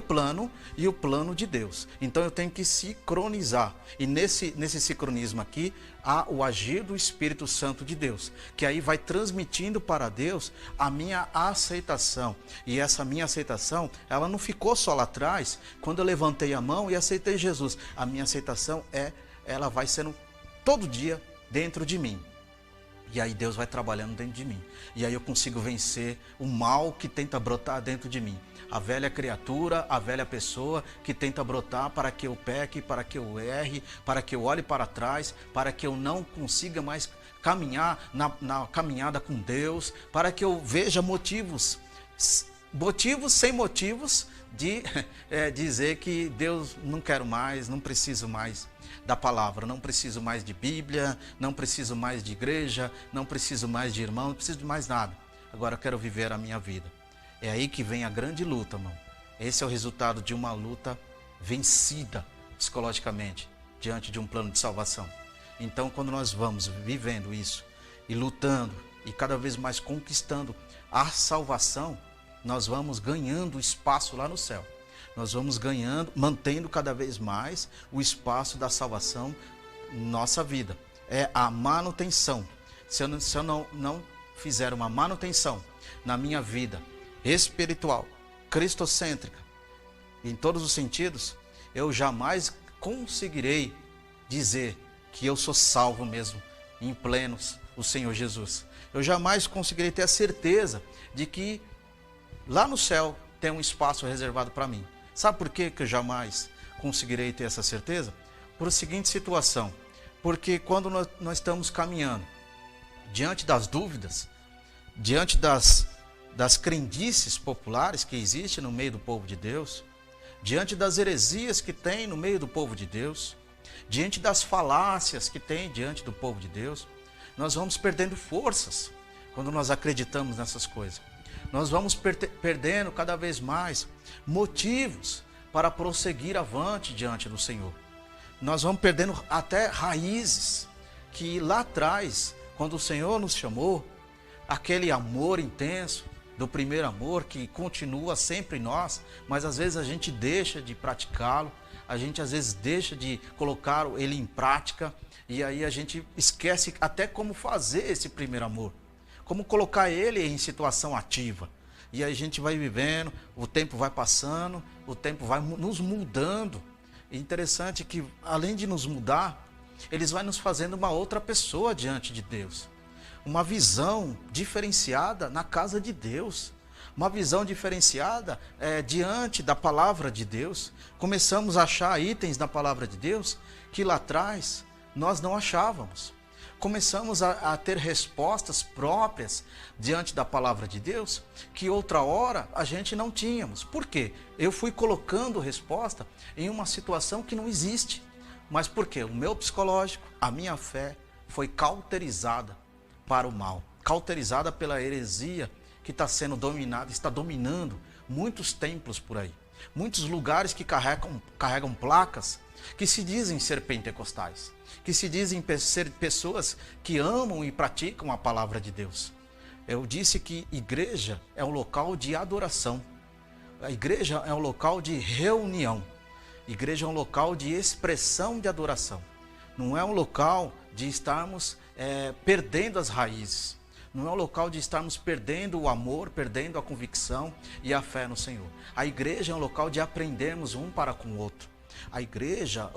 plano e o plano de Deus. Então eu tenho que sincronizar. E nesse sincronismo aqui, há o agir do Espírito Santo de Deus, que aí vai transmitindo para Deus a minha aceitação. E essa minha aceitação, ela não ficou só lá atrás, quando eu levantei a mão e aceitei Jesus. A minha aceitação ela vai sendo todo dia dentro de mim. E aí Deus vai trabalhando dentro de mim. E aí eu consigo vencer o mal que tenta brotar dentro de mim. A velha criatura, a velha pessoa que tenta brotar para que eu peque, para que eu erre, para que eu olhe para trás, para que eu não consiga mais caminhar na caminhada com Deus, para que eu veja motivos sem motivos de dizer que Deus não quero mais, não preciso mais da palavra, não preciso mais de Bíblia, não preciso mais de igreja, não preciso mais de irmão, não preciso de mais nada. Agora eu quero viver a minha vida. É aí que vem a grande luta, irmão. Esse é o resultado de uma luta vencida psicologicamente diante de um plano de salvação. Então, quando nós vamos vivendo isso e lutando e cada vez mais conquistando a salvação, nós vamos ganhando espaço lá no céu. Nós vamos ganhando, mantendo cada vez mais o espaço da salvação em nossa vida. É a manutenção. Se eu não fizer uma manutenção na minha vida espiritual, cristocêntrica, em todos os sentidos, eu jamais conseguirei dizer que eu sou salvo mesmo, em plenos, o Senhor Jesus. Eu jamais conseguirei ter a certeza de que lá no céu tem um espaço reservado para mim. Sabe por que eu jamais conseguirei ter essa certeza? Por a seguinte situação. Porque quando nós estamos caminhando diante das dúvidas, diante das crendices populares que existem no meio do povo de Deus, diante das heresias que tem no meio do povo de Deus, diante das falácias que tem diante do povo de Deus, nós vamos perdendo forças quando nós acreditamos nessas coisas. Nós vamos perdendo cada vez mais motivos para prosseguir avante diante do Senhor. Nós vamos perdendo até raízes que lá atrás, quando o Senhor nos chamou, aquele amor intenso do primeiro amor que continua sempre em nós, mas às vezes a gente deixa de praticá-lo, a gente às vezes deixa de colocar ele em prática e aí a gente esquece até como fazer esse primeiro amor. Como colocar ele em situação ativa. E aí a gente vai vivendo, o tempo vai passando, o tempo vai nos mudando. É interessante que, além de nos mudar, eles vão nos fazendo uma outra pessoa diante de Deus. Uma visão diferenciada na casa de Deus. Uma visão diferenciada diante da palavra de Deus. Começamos a achar itens da palavra de Deus que lá atrás nós não achávamos. Começamos a ter respostas próprias diante da palavra de Deus que outra hora a gente não tínhamos. Por quê? Eu fui colocando resposta em uma situação que não existe. Mas por quê? O meu psicológico, a minha fé foi cauterizada para o mal. Cauterizada pela heresia que está sendo dominada, está dominando muitos templos por aí. Muitos lugares que carregam placas que se dizem ser pentecostais, que se dizem ser pessoas que amam e praticam a palavra de Deus. Eu disse que igreja é um local de adoração. A igreja é um local de reunião. A igreja é um local de expressão de adoração. Não é um local de estarmos perdendo as raízes. Não é um local de estarmos perdendo o amor, perdendo a convicção e a fé no Senhor. A igreja é um local de aprendermos um para com o outro. A igreja,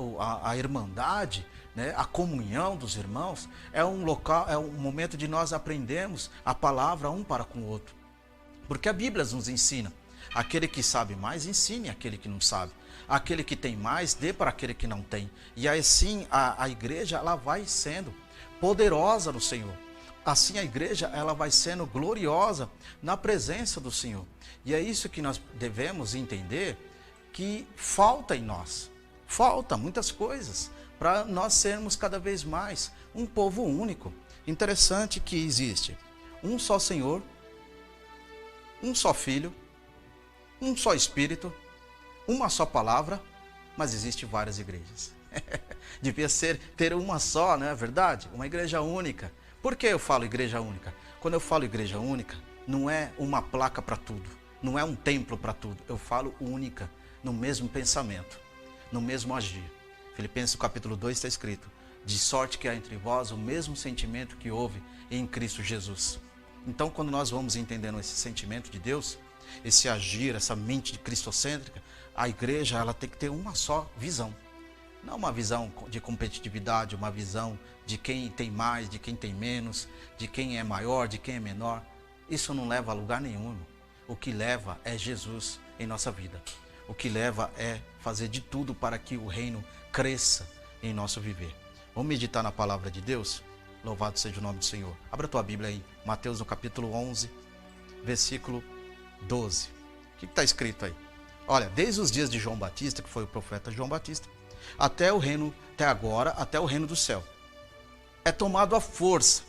a irmandade, né, a comunhão dos irmãos, é um local, é um momento de nós aprendermos a palavra um para com o outro. Porque a Bíblia nos ensina: aquele que sabe mais, ensine aquele que não sabe. Aquele que tem mais, dê para aquele que não tem. E assim a igreja, ela vai sendo poderosa no Senhor. Assim a igreja, ela vai sendo gloriosa na presença do Senhor. E é isso que nós devemos entender, que falta em nós. Falta muitas coisas para nós sermos cada vez mais um povo único. Interessante que existe um só Senhor, um só Filho, um só Espírito, uma só palavra, mas existe várias igrejas. Devia ter uma só, não é verdade? Uma igreja única. Por que eu falo igreja única? Quando eu falo igreja única, não é uma placa para tudo, não é um templo para tudo. Eu falo única, no mesmo pensamento, no mesmo agir. Filipenses capítulo 2 está escrito: de sorte que há entre vós o mesmo sentimento que houve em Cristo Jesus. Então, quando nós vamos entendendo esse sentimento de Deus, esse agir, essa mente cristocêntrica, a igreja, ela tem que ter uma só visão. Não uma visão de competitividade, uma visão de quem tem mais, de quem tem menos, de quem é maior, de quem é menor. Isso não leva a lugar nenhum. O que leva é Jesus em nossa vida. O que leva é fazer de tudo para que o reino cresça em nosso viver. Vamos meditar na palavra de Deus? Louvado seja o nome do Senhor. Abra a tua Bíblia aí, Mateus no capítulo 11, versículo 12. O que está escrito aí? Olha, desde os dias de João Batista, que foi o profeta João Batista, até agora, até o reino do céu, é tomado à força,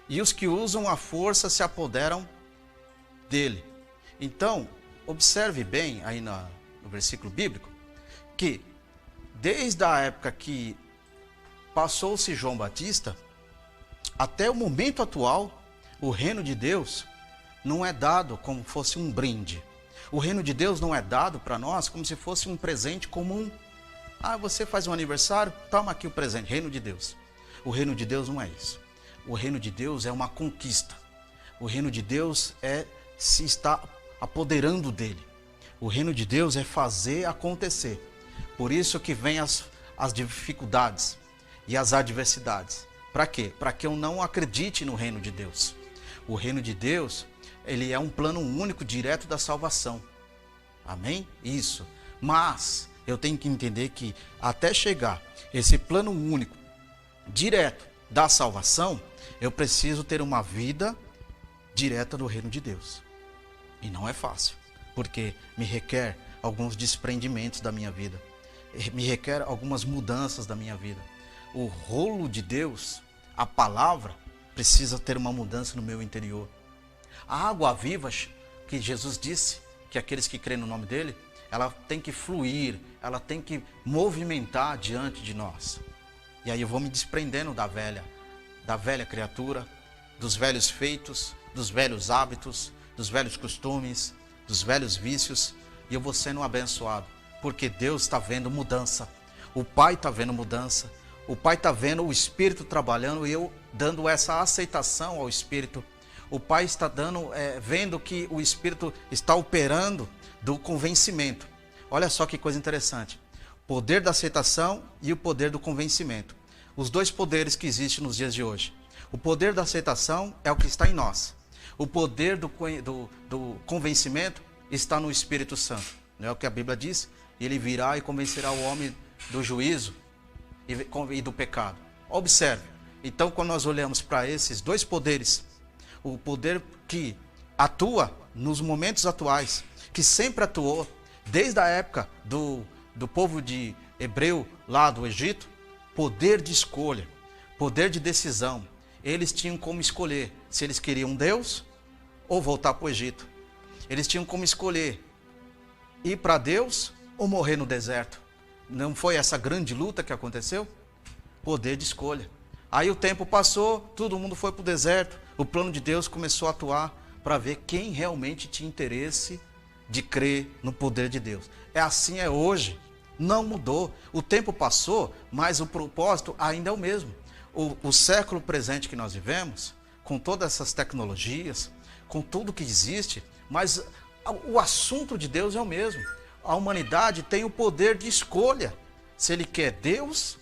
e os que usam a força se apoderam dele. Então, observe bem aí no versículo bíblico, que desde a época que passou-se João Batista, até o momento atual, o reino de Deus não é dado como fosse um brinde. O reino de Deus não é dado para nós como se fosse um presente comum. Ah, você faz um aniversário, toma aqui o presente. Reino de Deus. O reino de Deus não é isso. O reino de Deus é uma conquista. O reino de Deus é se estar apoderando dele. O reino de Deus é fazer acontecer. Por isso que vem as dificuldades e as adversidades. Para quê? Para que eu não acredite no reino de Deus. O reino de Deus, ele é um plano único, direto da salvação. Amém? Isso. Mas eu tenho que entender que até chegar esse plano único, direto da salvação, eu preciso ter uma vida direta do reino de Deus. E não é fácil, porque me requer alguns desprendimentos da minha vida. Me requer algumas mudanças da minha vida. O rolo de Deus, a palavra, precisa ter uma mudança no meu interior. A água viva que Jesus disse, que aqueles que creem no nome dele, ela tem que fluir, ela tem que movimentar diante de nós. E aí eu vou me desprendendo da velha criatura, dos velhos feitos, dos velhos hábitos, dos velhos costumes, dos velhos vícios, e eu vou sendo abençoado, porque Deus está vendo mudança, o Pai está vendo mudança, o Pai está vendo o Espírito trabalhando e eu dando essa aceitação ao Espírito. O Pai está vendo que o Espírito está operando do convencimento. Olha só que coisa interessante. O poder da aceitação e o poder do convencimento. Os dois poderes que existem nos dias de hoje. O poder da aceitação é o que está em nós. O poder do convencimento está no Espírito Santo. Não é o que a Bíblia diz? Ele virá e convencerá o homem do juízo e do pecado. Observe. Então, quando nós olhamos para esses dois poderes, o poder que atua nos momentos atuais, que sempre atuou, desde a época do povo de hebreu lá do Egito, poder de escolha, poder de decisão. Eles tinham como escolher se eles queriam Deus ou voltar para o Egito. Eles tinham como escolher ir para Deus ou morrer no deserto. Não foi essa grande luta que aconteceu? Poder de escolha. Aí o tempo passou, todo mundo foi para o deserto. O plano de Deus começou a atuar para ver quem realmente tinha interesse de crer no poder de Deus. Assim é hoje. não mudou. O tempo passou, mas o propósito ainda é o mesmo. O século presente que nós vivemos, com todas essas tecnologias, com tudo que existe, mas o assunto de Deus é o mesmo. A humanidade tem o poder de escolha. Se ele quer Deus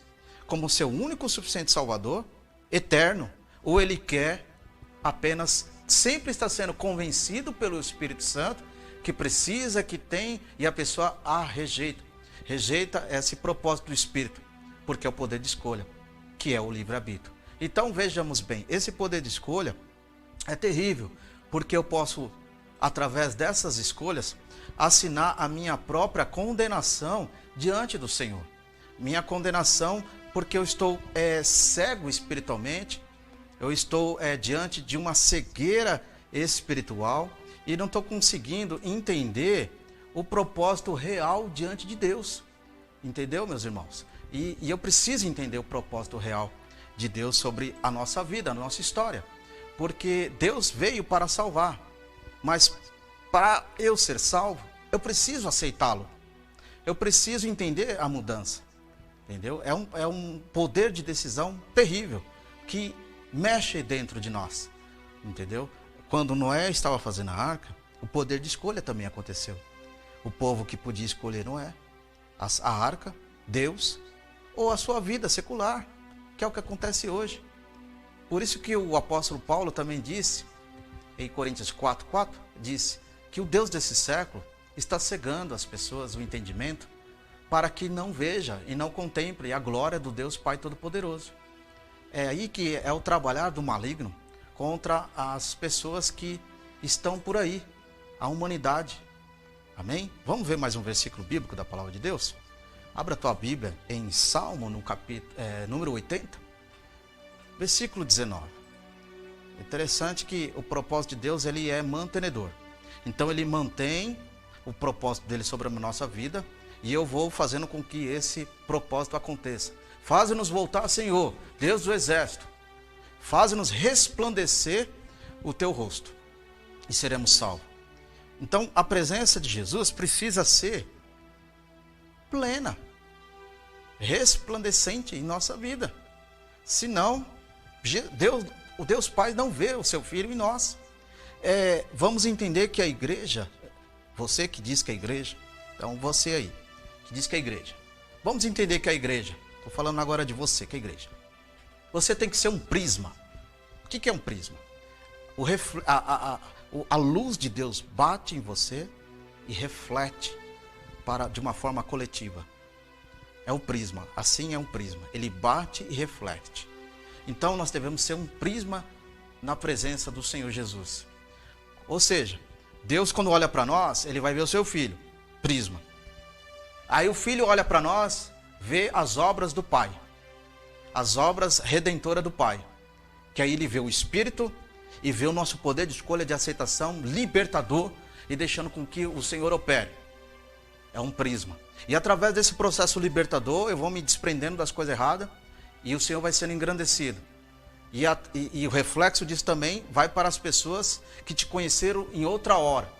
como seu único suficiente Salvador, eterno, ou ele quer apenas sempre estar sendo convencido pelo Espírito Santo que precisa, que tem, e a pessoa a rejeita. Rejeita esse propósito do Espírito, porque é o poder de escolha, que é o livre-arbítrio. Então vejamos bem, esse poder de escolha é terrível, porque eu posso, através dessas escolhas, assinar a minha própria condenação diante do Senhor. Minha condenação porque eu estou cego espiritualmente, eu estou diante de uma cegueira espiritual e não estou conseguindo entender o propósito real diante de Deus. Entendeu, meus irmãos? E eu preciso entender o propósito real de Deus sobre a nossa vida, a nossa história. Porque Deus veio para salvar, mas para eu ser salvo, eu preciso aceitá-lo. Eu preciso entender a mudança. Entendeu? É um poder de decisão terrível que mexe dentro de nós. Entendeu? Quando Noé estava fazendo a arca, o poder de escolha também aconteceu. O povo que podia escolher Noé, a arca, Deus, ou a sua vida secular, que é o que acontece hoje. Por isso que o apóstolo Paulo também disse, em Coríntios 4:4, disse que o Deus desse século está cegando as pessoas, o entendimento, para que não veja e não contemple a glória do Deus Pai Todo-Poderoso. É aí que é o trabalhar do maligno contra as pessoas que estão por aí, a humanidade. Amém? Vamos ver mais um versículo bíblico da palavra de Deus? Abra a tua Bíblia em Salmo, no capítulo, número 80, versículo 19. Interessante que o propósito de Deus, ele é mantenedor. Então ele mantém o propósito dele sobre a nossa vida, e eu vou fazendo com que esse propósito aconteça. Faze-nos voltar, Senhor, Deus do exército. Faze-nos resplandecer o teu rosto, e seremos salvos. Então, a presença de Jesus precisa ser plena, resplandecente em nossa vida. Senão, o Deus Pai não vê o seu Filho em nós. Vamos entender que a igreja, você que diz que é igreja, então você aí, que diz que é igreja. Vamos entender que a igreja, estou falando agora de você, que é igreja. Você tem que ser um prisma. O que é um prisma? A luz de Deus bate em você e reflete de uma forma coletiva. É o prisma, assim é um prisma. Ele bate e reflete. Então nós devemos ser um prisma na presença do Senhor Jesus. Ou seja, Deus quando olha para nós, ele vai ver o seu filho, prisma. Aí o filho olha para nós, vê as obras do Pai, as obras redentoras do Pai. Que aí ele vê o Espírito e vê o nosso poder de escolha, de aceitação, libertador, e deixando com que o Senhor opere. É um prisma. E através desse processo libertador, eu vou me desprendendo das coisas erradas, e o Senhor vai sendo engrandecido. E o reflexo disso também vai para as pessoas que te conheceram em outra hora,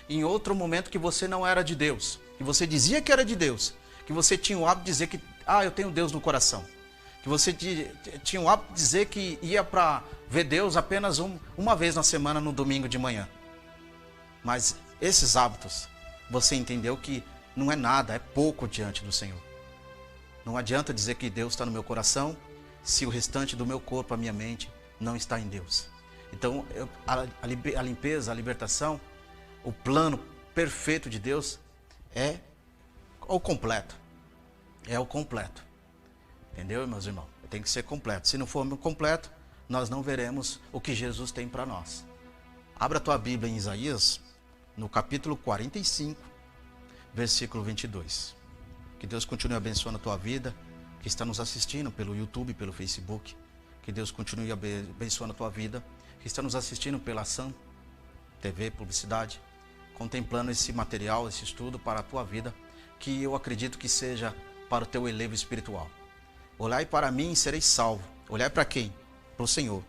em outro momento que você não era de Deus, que você dizia que era de Deus, que você tinha o hábito de dizer que, eu tenho Deus no coração. Que você tinha o hábito de dizer que ia para ver Deus apenas uma vez na semana, no domingo de manhã. Mas esses hábitos, você entendeu que não é nada, é pouco diante do Senhor. Não adianta dizer que Deus está no meu coração, se o restante do meu corpo, a minha mente, não está em Deus. Então, a limpeza, a libertação, o plano perfeito de Deus é o completo. É o completo. Entendeu, meus irmãos? Tem que ser completo. Se não for completo, nós não veremos o que Jesus tem para nós. Abra a tua Bíblia em Isaías, no capítulo 45, versículo 22. Que Deus continue abençoando a tua vida, que está nos assistindo pelo YouTube, pelo Facebook. Que Deus continue abençoando a tua vida, que está nos assistindo pela Sam TV, publicidade, contemplando esse material, esse estudo para a tua vida, que eu acredito que seja para o teu elevo espiritual. Olhai para mim e sereis salvo. Olhai para quem? Para o Senhor.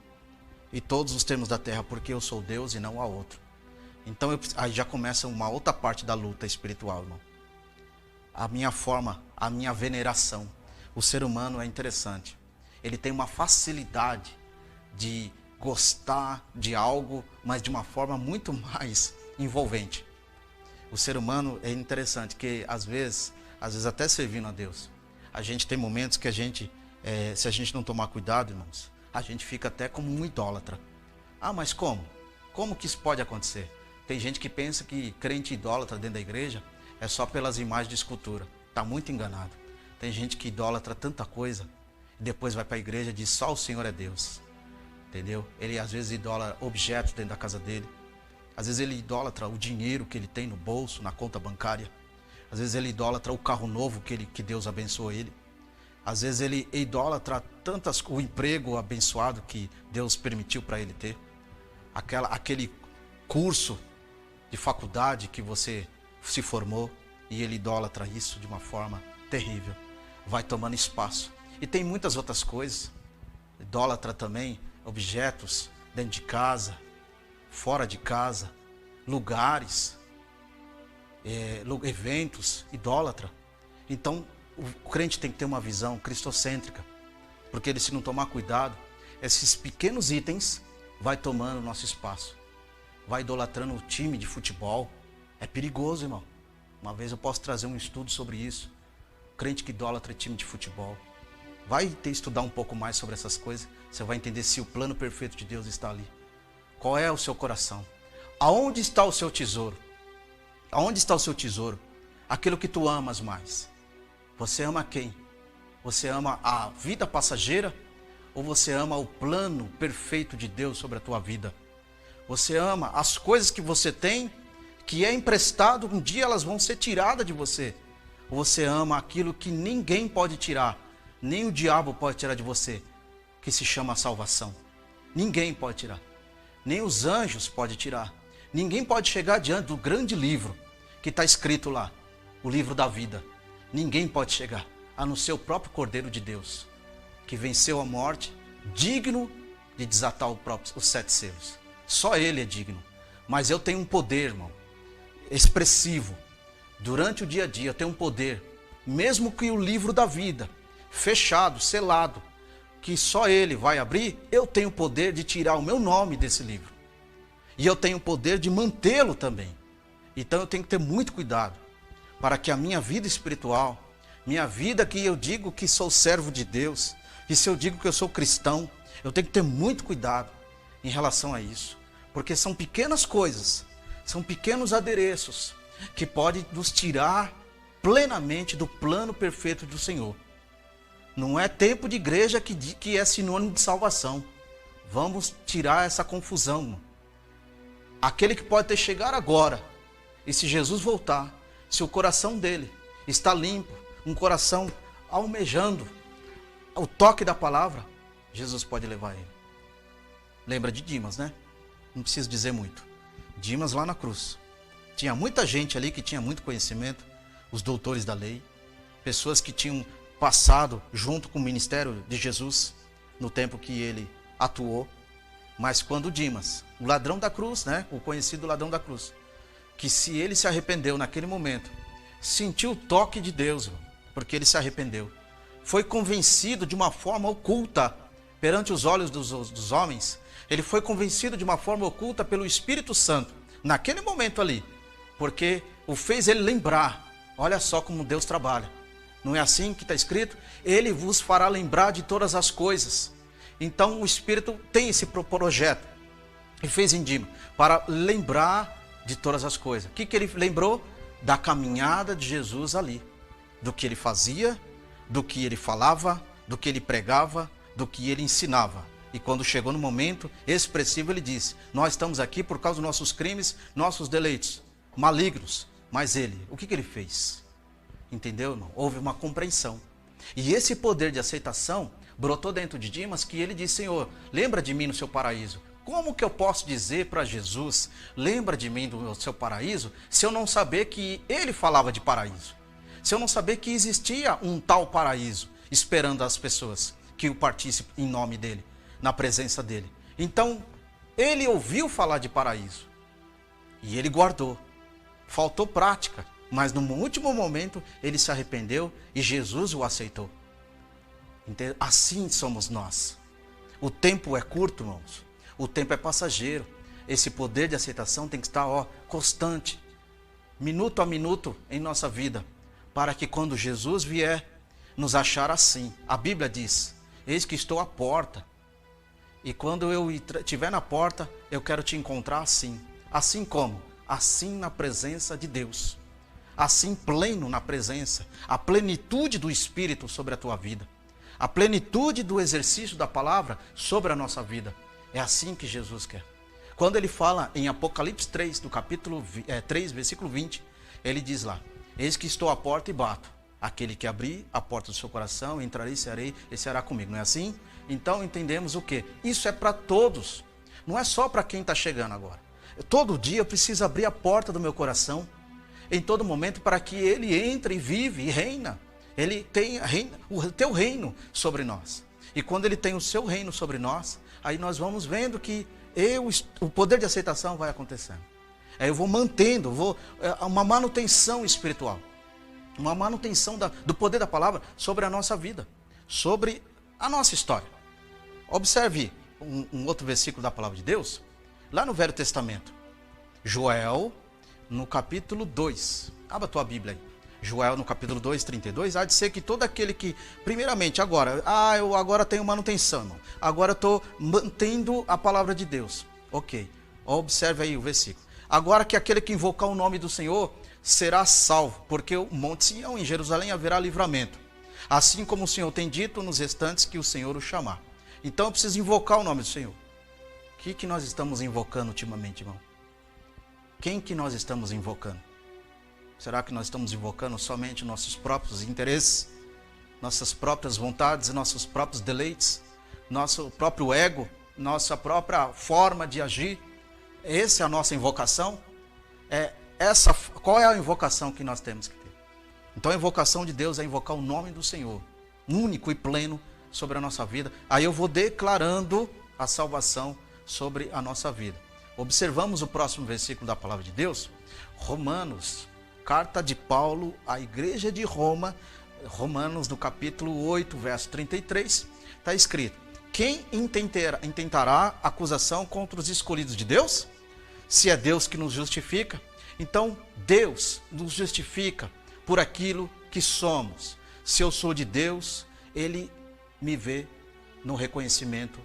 E todos os termos da terra, porque eu sou Deus e não há outro. Então aí já começa uma outra parte da luta espiritual, irmão. A minha forma a minha veneração. O ser humano é interessante. Ele tem uma facilidade de gostar de algo, mas de uma forma muito mais envolvente. O ser humano é interessante, que às vezes até servindo a Deus, a gente tem momentos que se a gente não tomar cuidado, irmãos, a gente fica até como um idólatra. Ah, mas como? Como que isso pode acontecer? Tem gente que pensa que crente idólatra dentro da igreja é só pelas imagens de escultura. Está muito enganado. Tem gente que idolatra tanta coisa e depois vai para a igreja e diz só o Senhor é Deus. Entendeu? Ele às vezes idolatra objetos dentro da casa dele. Às vezes ele idolatra o dinheiro que ele tem no bolso, na conta bancária. Às vezes ele idolatra o carro novo que Deus abençoou ele. Às vezes ele idolatra o emprego abençoado que Deus permitiu para ele ter. Aquele curso de faculdade que você se formou, e ele idolatra isso de uma forma terrível. Vai tomando espaço. E tem muitas outras coisas. Idólatra também objetos dentro de casa, fora de casa, lugares, eventos, idólatra. Então, o crente tem que ter uma visão cristocêntrica, porque ele, se não tomar cuidado, esses pequenos itens vai tomando nosso espaço. Vai idolatrando o time de futebol. É perigoso, irmão. Uma vez eu posso trazer um estudo sobre isso. O crente que idolatra time de futebol. Vai estudar um pouco mais sobre essas coisas. Você vai entender se o plano perfeito de Deus está ali. Qual é o seu coração? Aonde está o seu tesouro? Aonde está o seu tesouro? Aquilo que tu amas mais. Você ama quem? Você ama a vida passageira? Ou você ama o plano perfeito de Deus sobre a tua vida? Você ama as coisas que você tem, que é emprestado, um dia elas vão ser tiradas de você. Ou você ama aquilo que ninguém pode tirar, nem o diabo pode tirar de você, que se chama salvação. Ninguém pode tirar. Nem os anjos podem tirar. Ninguém pode chegar diante do grande livro que está escrito lá, o livro da vida. Ninguém pode chegar, a não ser o próprio Cordeiro de Deus, que venceu a morte, digno de desatar os 7 selos. Só Ele é digno. Mas eu tenho um poder, irmão, expressivo. Durante o dia a dia eu tenho um poder, mesmo que o livro da vida, fechado, selado, que só Ele vai abrir, eu tenho o poder de tirar o meu nome desse livro. E eu tenho o poder de mantê-lo também. Então eu tenho que ter muito cuidado, para que a minha vida espiritual, minha vida que eu digo que sou servo de Deus, e se eu digo que eu sou cristão, eu tenho que ter muito cuidado em relação a isso. Porque são pequenas coisas, são pequenos adereços que podem nos tirar plenamente do plano perfeito do Senhor. Não é tempo de igreja que é sinônimo de salvação. Vamos tirar essa confusão, irmão. Aquele que pode ter chegado agora, e se Jesus voltar, se o coração dele está limpo, um coração almejando o toque da palavra, Jesus pode levar ele. Lembra de Dimas, né? Não preciso dizer muito. Dimas lá na cruz. Tinha muita gente ali que tinha muito conhecimento, os doutores da lei, pessoas que tinham passado junto com o ministério de Jesus no tempo que ele atuou. Mas quando Dimas, o ladrão da cruz, né? O conhecido ladrão da cruz, que se ele se arrependeu naquele momento, sentiu o toque de Deus, porque ele se arrependeu. Foi convencido de uma forma oculta perante os olhos dos homens. Ele foi convencido de uma forma oculta pelo Espírito Santo, naquele momento ali, porque o fez ele lembrar. Olha só como Deus trabalha. Não é assim que está escrito? Ele vos fará lembrar de todas as coisas. Então o Espírito tem esse projeto, e fez em Dimas, para lembrar de todas as coisas. O que ele lembrou? Da caminhada de Jesus ali, do que ele fazia, do que ele falava, do que ele pregava, do que ele ensinava. E quando chegou no momento expressivo, ele disse: nós estamos aqui por causa dos nossos crimes, nossos deleitos malignos. Mas ele, o que ele fez? Entendeu, irmão? Houve uma compreensão. E esse poder de aceitação brotou dentro de Dimas, que ele disse: Senhor, lembra de mim no seu paraíso. Como que eu posso dizer para Jesus, lembra de mim do seu paraíso, se eu não saber que ele falava de paraíso? Se eu não saber que existia um tal paraíso esperando as pessoas que o partissem em nome dele, na presença dele. Então, ele ouviu falar de paraíso e ele guardou. Faltou prática. Mas no último momento ele se arrependeu e Jesus o aceitou. Assim somos nós. O tempo é curto, irmãos. O tempo é passageiro. Esse poder de aceitação tem que estar constante, minuto a minuto em nossa vida, para que quando Jesus vier, nos achar assim. A Bíblia diz: eis que estou à porta. E quando eu estiver na porta, eu quero te encontrar assim. Assim como? Assim na presença de Deus. Assim pleno na presença. A plenitude do Espírito sobre a tua vida. A plenitude do exercício da palavra sobre a nossa vida. É assim que Jesus quer. Quando ele fala em Apocalipse 3, do capítulo 3, versículo 20, ele diz lá: eis que estou à porta e bato. Aquele que abrir a porta do seu coração, entrarei e cearei, e será comigo. Não é assim? Então entendemos o quê? Isso é para todos. Não é só para quem está chegando agora. Todo dia eu preciso abrir a porta do meu coração, em todo momento, para que ele entre e vive e reina. Ele tem o teu reino sobre nós. E quando ele tem o seu reino sobre nós, aí nós vamos vendo que o poder de aceitação vai acontecendo. Aí eu vou mantendo, uma manutenção espiritual. Uma manutenção do poder da palavra sobre a nossa vida, sobre a nossa história. Observe um outro versículo da palavra de Deus, lá no Velho Testamento. Joel, no capítulo 2. Abra a tua Bíblia aí. Joel, no capítulo 2, 32. Há de ser que todo aquele que, primeiramente, eu agora tenho manutenção, irmão. Agora eu estou mantendo a palavra de Deus. Ok. Observe aí o versículo. Agora que aquele que invocar o nome do Senhor será salvo, porque o Monte Sião, em Jerusalém, haverá livramento. Assim como o Senhor tem dito nos restantes que o Senhor o chamar. Então eu preciso invocar o nome do Senhor. O que nós estamos invocando ultimamente, irmão? Quem que nós estamos invocando? Será que nós estamos invocando somente nossos próprios interesses, nossas próprias vontades, nossos próprios deleites, nosso próprio ego, nossa própria forma de agir? Essa é a nossa invocação? Qual é a invocação que nós temos que ter? Então a invocação de Deus é invocar o nome do Senhor, único e pleno sobre a nossa vida. Aí eu vou declarando a salvação sobre a nossa vida. Observamos o próximo versículo da palavra de Deus, Romanos, carta de Paulo à igreja de Roma, Romanos no capítulo 8, verso 33, está escrito: quem intentará acusação contra os escolhidos de Deus? Se é Deus que nos justifica, então Deus nos justifica por aquilo que somos. Se eu sou de Deus, Ele me vê no reconhecimento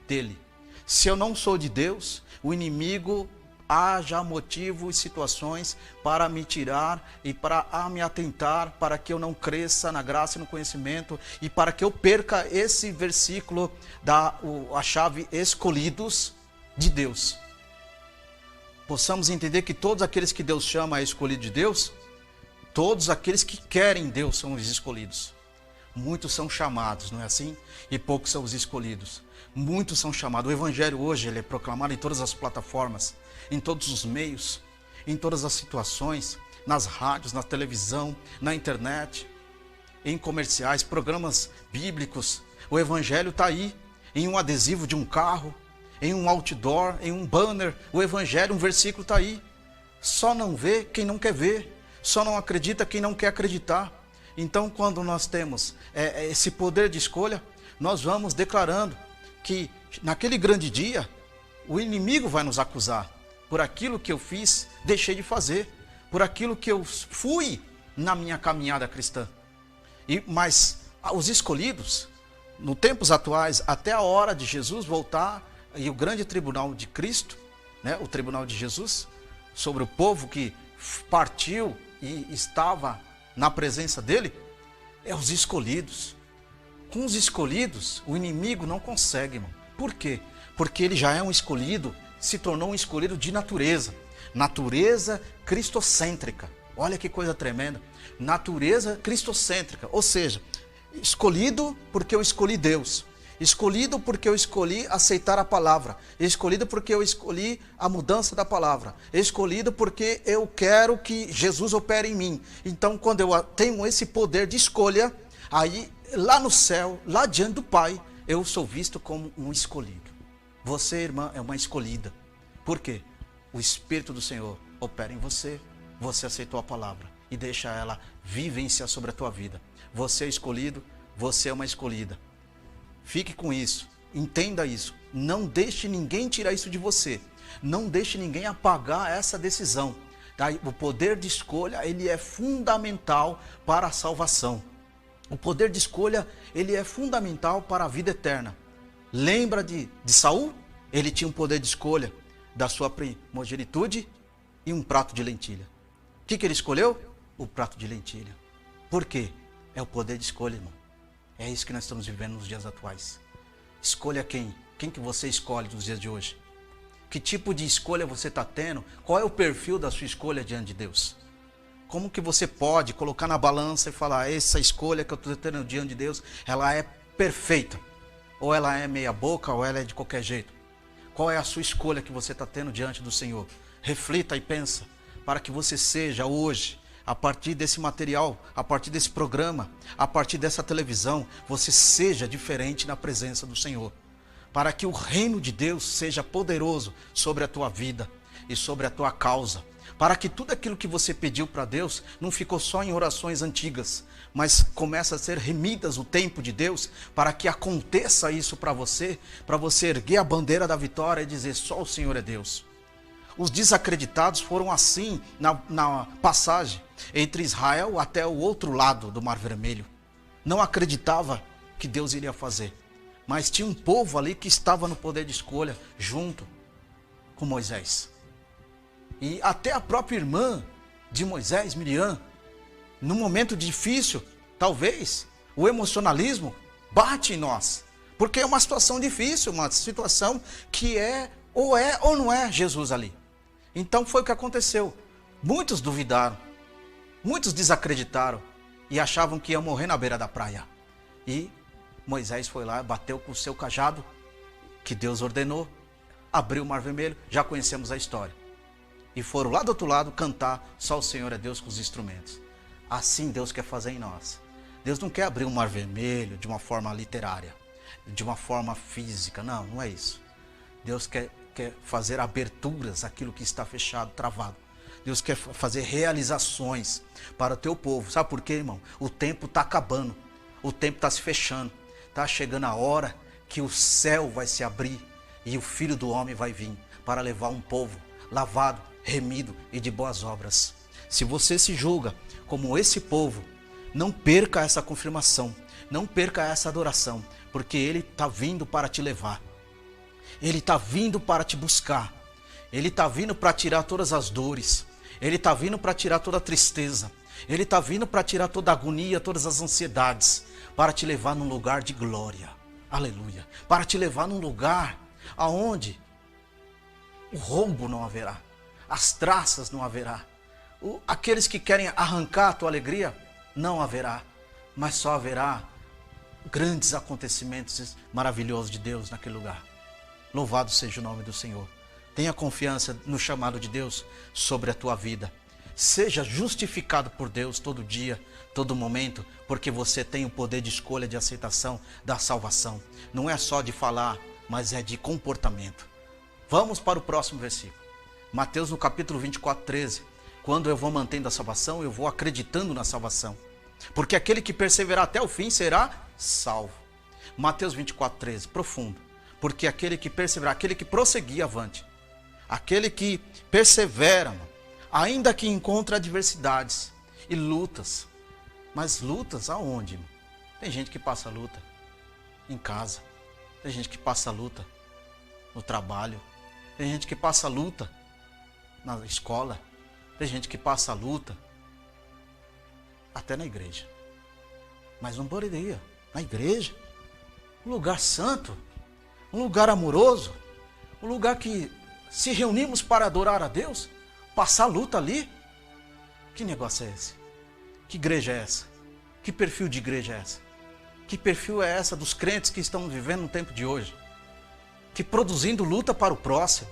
dEle. Se eu não sou de Deus, o inimigo haja motivo e situações para me tirar e para me atentar, para que eu não cresça na graça e no conhecimento, e para que eu perca esse versículo a chave escolhidos de Deus. Possamos entender que todos aqueles que Deus chama é escolhido de Deus, todos aqueles que querem Deus são os escolhidos. Muitos são chamados, não é assim? E poucos são os escolhidos. Muitos são chamados. O Evangelho hoje ele é proclamado em todas as plataformas, em todos os meios, em todas as situações, nas rádios, na televisão, na internet, em comerciais, programas bíblicos. O Evangelho está aí, em um adesivo de um carro, em um outdoor, em um banner. O Evangelho, um versículo está aí. Só não vê quem não quer ver, só não acredita quem não quer acreditar. Então, quando nós temos esse poder de escolha, nós vamos declarando que naquele grande dia, o inimigo vai nos acusar por aquilo que eu fiz, deixei de fazer, por aquilo que eu fui na minha caminhada cristã. Mas os escolhidos, nos tempos atuais, até a hora de Jesus voltar, e o grande tribunal de Cristo, né, o tribunal de Jesus, sobre o povo que partiu e estava na presença dele, é os escolhidos. Com os escolhidos, o inimigo não consegue, irmão. Por quê? Porque ele já é um escolhido, se tornou um escolhido de natureza. Natureza cristocêntrica. Olha que coisa tremenda. Natureza cristocêntrica. Ou seja, escolhido porque eu escolhi Deus. Escolhido porque eu escolhi aceitar a palavra. Escolhido porque eu escolhi a mudança da palavra. Escolhido porque eu quero que Jesus opere em mim. Então, quando eu tenho esse poder de escolha, aí lá no céu, lá diante do Pai, eu sou visto como um escolhido. Você, irmã, é uma escolhida. Por quê? O Espírito do Senhor opera em você. Você aceitou a palavra. e deixa ela vivenciar sobre a tua vida. Você é escolhido, você é uma escolhida. Fique com isso, entenda isso. Não deixe ninguém tirar isso de você. Não deixe ninguém apagar essa decisão. Tá? O poder de escolha, ele é fundamental para a salvação. O poder de escolha, ele é fundamental para a vida eterna. Lembra de Saul? Ele tinha um poder de escolha da sua primogenitude e um prato de lentilha. O que ele escolheu? O prato de lentilha. Por quê? É o poder de escolha, irmão. É isso que nós estamos vivendo nos dias atuais. Escolha quem? Quem que você escolhe nos dias de hoje? Que tipo de escolha você está tendo? Qual é o perfil da sua escolha diante de Deus? Como que você pode colocar na balança e falar, essa escolha que eu estou tendo diante de Deus, ela é perfeita? Ou ela é meia boca, ou ela é de qualquer jeito? Qual é a sua escolha que você está tendo diante do Senhor? Reflita e pensa, para que você seja hoje, a partir desse material, a partir desse programa, a partir dessa televisão, você seja diferente na presença do Senhor. Para que o reino de Deus seja poderoso sobre a tua vida e sobre a tua causa. Para que tudo aquilo que você pediu para Deus não ficou só em orações antigas, mas começa a ser remidas o tempo de Deus, para que aconteça isso para você erguer a bandeira da vitória e dizer, só o Senhor é Deus. Os desacreditados foram assim na passagem entre Israel até o outro lado do Mar Vermelho. Não acreditava que Deus iria fazer. Mas tinha um povo ali que estava no poder de escolha, junto com Moisés. E até a própria irmã de Moisés, Miriam, num momento difícil, talvez, o emocionalismo bate em nós. Porque é uma situação difícil, uma situação que é ou não é Jesus ali. Então foi o que aconteceu. Muitos duvidaram, muitos desacreditaram e achavam que iam morrer na beira da praia. E Moisés foi lá, bateu com o seu cajado, que Deus ordenou, abriu o Mar Vermelho, já conhecemos a história. E foram lá do outro lado cantar, só o Senhor é Deus com os instrumentos. Assim Deus quer fazer em nós. Deus não quer abrir um Mar Vermelho de uma forma literária, de uma forma física, não é isso. Deus quer fazer aberturas, aquilo que está fechado, travado. Deus quer fazer realizações para o teu povo. Sabe por quê, irmão? O tempo está acabando, o tempo está se fechando. Está chegando a hora que o céu vai se abrir e o Filho do Homem vai vir para levar um povo lavado, remido e de boas obras. Se você se julga como esse povo, não perca essa confirmação, não perca essa adoração, porque Ele está vindo para te levar. Ele está vindo para te buscar. Ele está vindo para tirar todas as dores. Ele está vindo para tirar toda a tristeza. Ele está vindo para tirar toda a agonia, todas as ansiedades, para te levar num lugar de glória. Aleluia. Para te levar num lugar aonde o roubo não haverá, as traças não haverá, aqueles que querem arrancar a tua alegria, não haverá, mas só haverá grandes acontecimentos maravilhosos de Deus naquele lugar. Louvado seja o nome do Senhor. Tenha confiança no chamado de Deus sobre a tua vida. Seja justificado por Deus todo dia, todo momento, porque você tem o poder de escolha, de aceitação da salvação. Não é só de falar, mas é de comportamento. Vamos para o próximo versículo. Mateus no capítulo 24, 13. Quando eu vou mantendo a salvação, eu vou acreditando na salvação. Porque aquele que perseverar até o fim será salvo. Mateus 24, 13, profundo. Porque aquele que perseverar, aquele que prosseguir avante, aquele que persevera, ainda que encontre adversidades e lutas. Mas lutas aonde? Tem gente que passa luta em casa. Tem gente que passa luta no trabalho. Tem gente que passa luta na escola. Tem gente que passa luta até na igreja. Mas não poderia. Na igreja, um lugar santo, um lugar amoroso, um lugar que se reunimos para adorar a Deus, passar luta ali. Que negócio é esse? Que igreja é essa? Que perfil de igreja é essa? Que perfil é essa dos crentes que estão vivendo no tempo de hoje? Que produzindo luta para o próximo,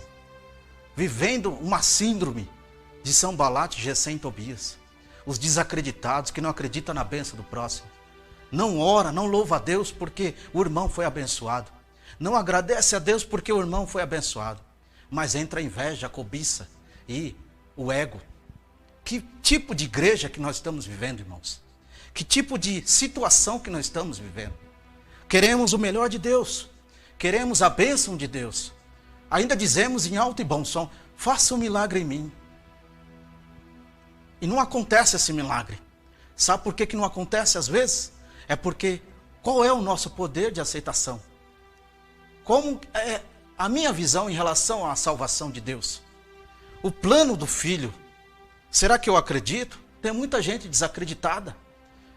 vivendo uma síndrome de Sanbalate, Gesem e Tobias. Os desacreditados que não acreditam na bênção do próximo. Não ora, não louva a Deus porque o irmão foi abençoado. Não agradece a Deus porque o irmão foi abençoado. Mas entra a inveja, a cobiça e o ego, Que tipo de igreja que nós estamos vivendo, irmãos? Que tipo de situação que nós estamos vivendo? Queremos o melhor de Deus. Queremos a bênção de Deus. Ainda dizemos em alto e bom som, faça um milagre em mim. E não acontece esse milagre. Sabe por que não acontece às vezes? É porque qual é o nosso poder de aceitação? Como é a minha visão em relação à salvação de Deus? O plano do Filho, será que eu acredito? Tem muita gente desacreditada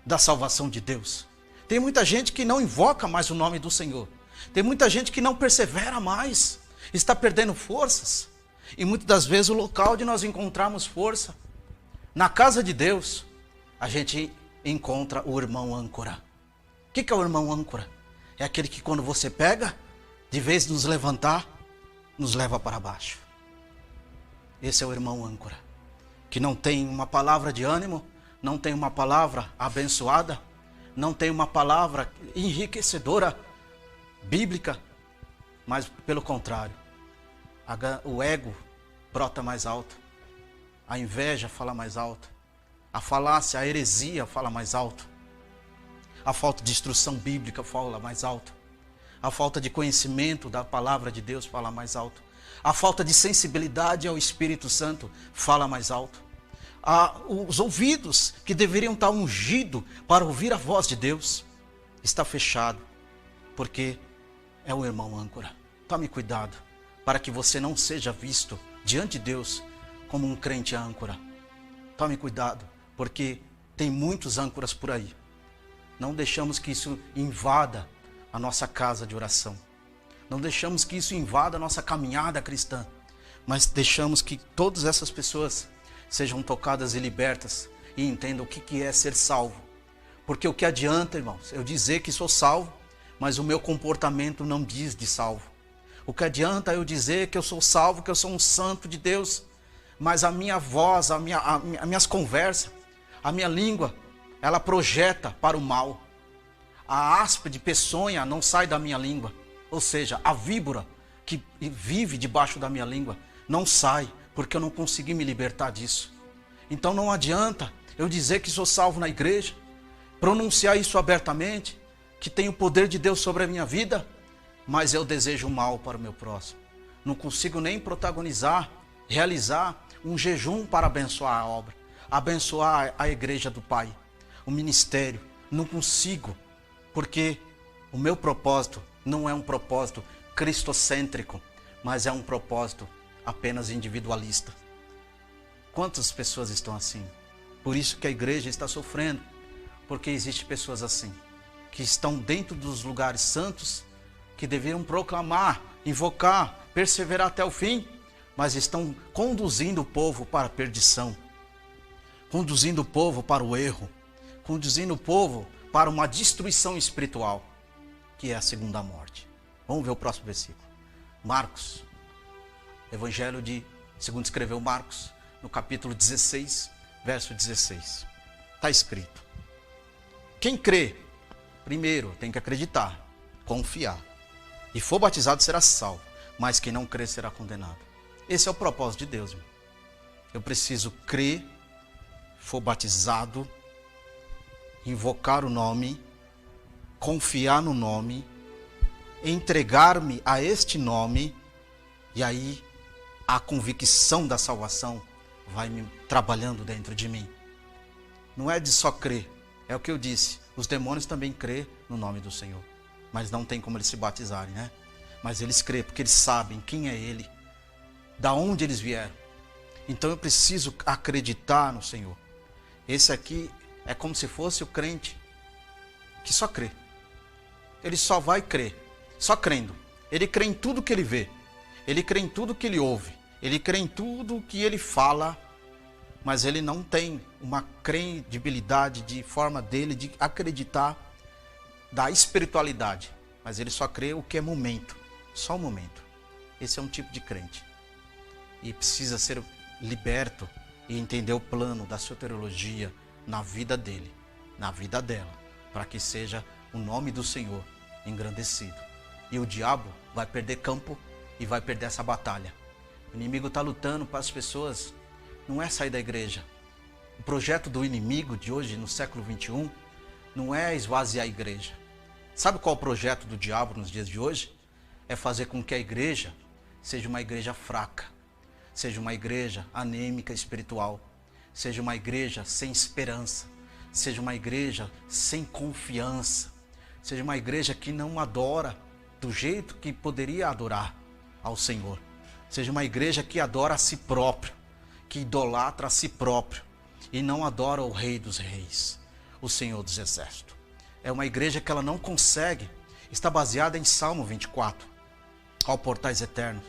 da salvação de Deus. Tem muita gente que não invoca mais o nome do Senhor. Tem muita gente que não persevera mais, está perdendo forças. E muitas das vezes o local de nós encontrarmos força, na casa de Deus, a gente encontra o irmão âncora. O que é o irmão âncora? É aquele que quando você pega, de vez de nos levantar, nos leva para baixo. Esse é o irmão âncora, que não tem uma palavra de ânimo, não tem uma palavra abençoada, não tem uma palavra enriquecedora, bíblica, mas pelo contrário, o ego brota mais alto, a inveja fala mais alto, a falácia, a heresia fala mais alto, a falta de instrução bíblica fala mais alto, a falta de conhecimento da palavra de Deus fala mais alto, a falta de sensibilidade ao Espírito Santo fala mais alto, os ouvidos que deveriam estar ungidos para ouvir a voz de Deus está fechado, porque é o irmão âncora. Tome cuidado para que você não seja visto diante de Deus como um crente âncora. Tome cuidado, porque tem muitos âncoras por aí. Não deixamos que isso invada a nossa casa de oração. Não deixamos que isso invada a nossa caminhada cristã. Mas deixamos que todas essas pessoas sejam tocadas e libertas e entendam o que é ser salvo. Porque o que adianta, irmãos, eu dizer que sou salvo, mas o meu comportamento não diz de salvo. O que adianta eu dizer que eu sou salvo, que eu sou um santo de Deus, mas a minha voz, as minhas conversas, a minha língua, ela projeta para o mal. A áspide peçonha não sai da minha língua. Ou seja, a víbora que vive debaixo da minha língua não sai, porque eu não consegui me libertar disso. Então não adianta eu dizer que sou salvo na igreja, pronunciar isso abertamente, que tem o poder de Deus sobre a minha vida, mas eu desejo mal para o meu próximo. Não consigo nem protagonizar, realizar um jejum para abençoar a obra, abençoar a igreja do Pai, o ministério. Não consigo, porque o meu propósito não é um propósito cristocêntrico, mas é um propósito apenas individualista. Quantas pessoas estão assim? Por isso que a igreja está sofrendo, porque existem pessoas assim, que estão dentro dos lugares santos, que deveriam proclamar, invocar, perseverar até o fim, mas estão conduzindo o povo para a perdição, conduzindo o povo para o erro, conduzindo o povo para uma destruição espiritual, que é a segunda morte. Vamos ver o próximo versículo. Marcos, Evangelho segundo escreveu Marcos, no capítulo 16, verso 16. Está escrito: quem crê, primeiro tem que acreditar, confiar, e for batizado será salvo, mas quem não crê será condenado. Esse é o propósito de Deus, irmão. Eu preciso crer, for batizado, invocar o nome, confiar no nome, entregar-me a este nome, e aí a convicção da salvação vai me trabalhando dentro de mim. Não é de só crer, é o que eu disse, os demônios também crêem no nome do Senhor, mas não tem como eles se batizarem, né? Mas eles crêem porque eles sabem quem é Ele, da onde eles vieram. Então eu preciso acreditar no Senhor. Esse aqui é como se fosse o crente que só crê. Ele só vai crer, só crendo. Ele crê em tudo que ele vê, ele crê em tudo que ele ouve, ele crê em tudo que ele fala, mas ele não tem uma credibilidade de forma dele de acreditar da espiritualidade, mas ele só crê o que é momento, só o momento. Esse é um tipo de crente e precisa ser liberto e entender o plano da soteriologia na vida dele, na vida dela, para que seja o nome do Senhor engrandecido. E o diabo vai perder campo e vai perder essa batalha. O inimigo está lutando para as pessoas, não é sair da igreja, O projeto do inimigo de hoje, no século 21, não é esvaziar a igreja. Sabe qual é o projeto do diabo nos dias de hoje? É fazer com que a igreja seja uma igreja fraca, seja uma igreja anêmica espiritual, seja uma igreja sem esperança, seja uma igreja sem confiança, seja uma igreja que não adora do jeito que poderia adorar ao Senhor, seja uma igreja que adora a si próprio, que idolatra a si próprio e não adora o Rei dos Reis, o Senhor dos Exércitos. É uma igreja que ela não consegue, está baseada em Salmo 24. Ó portais eternos,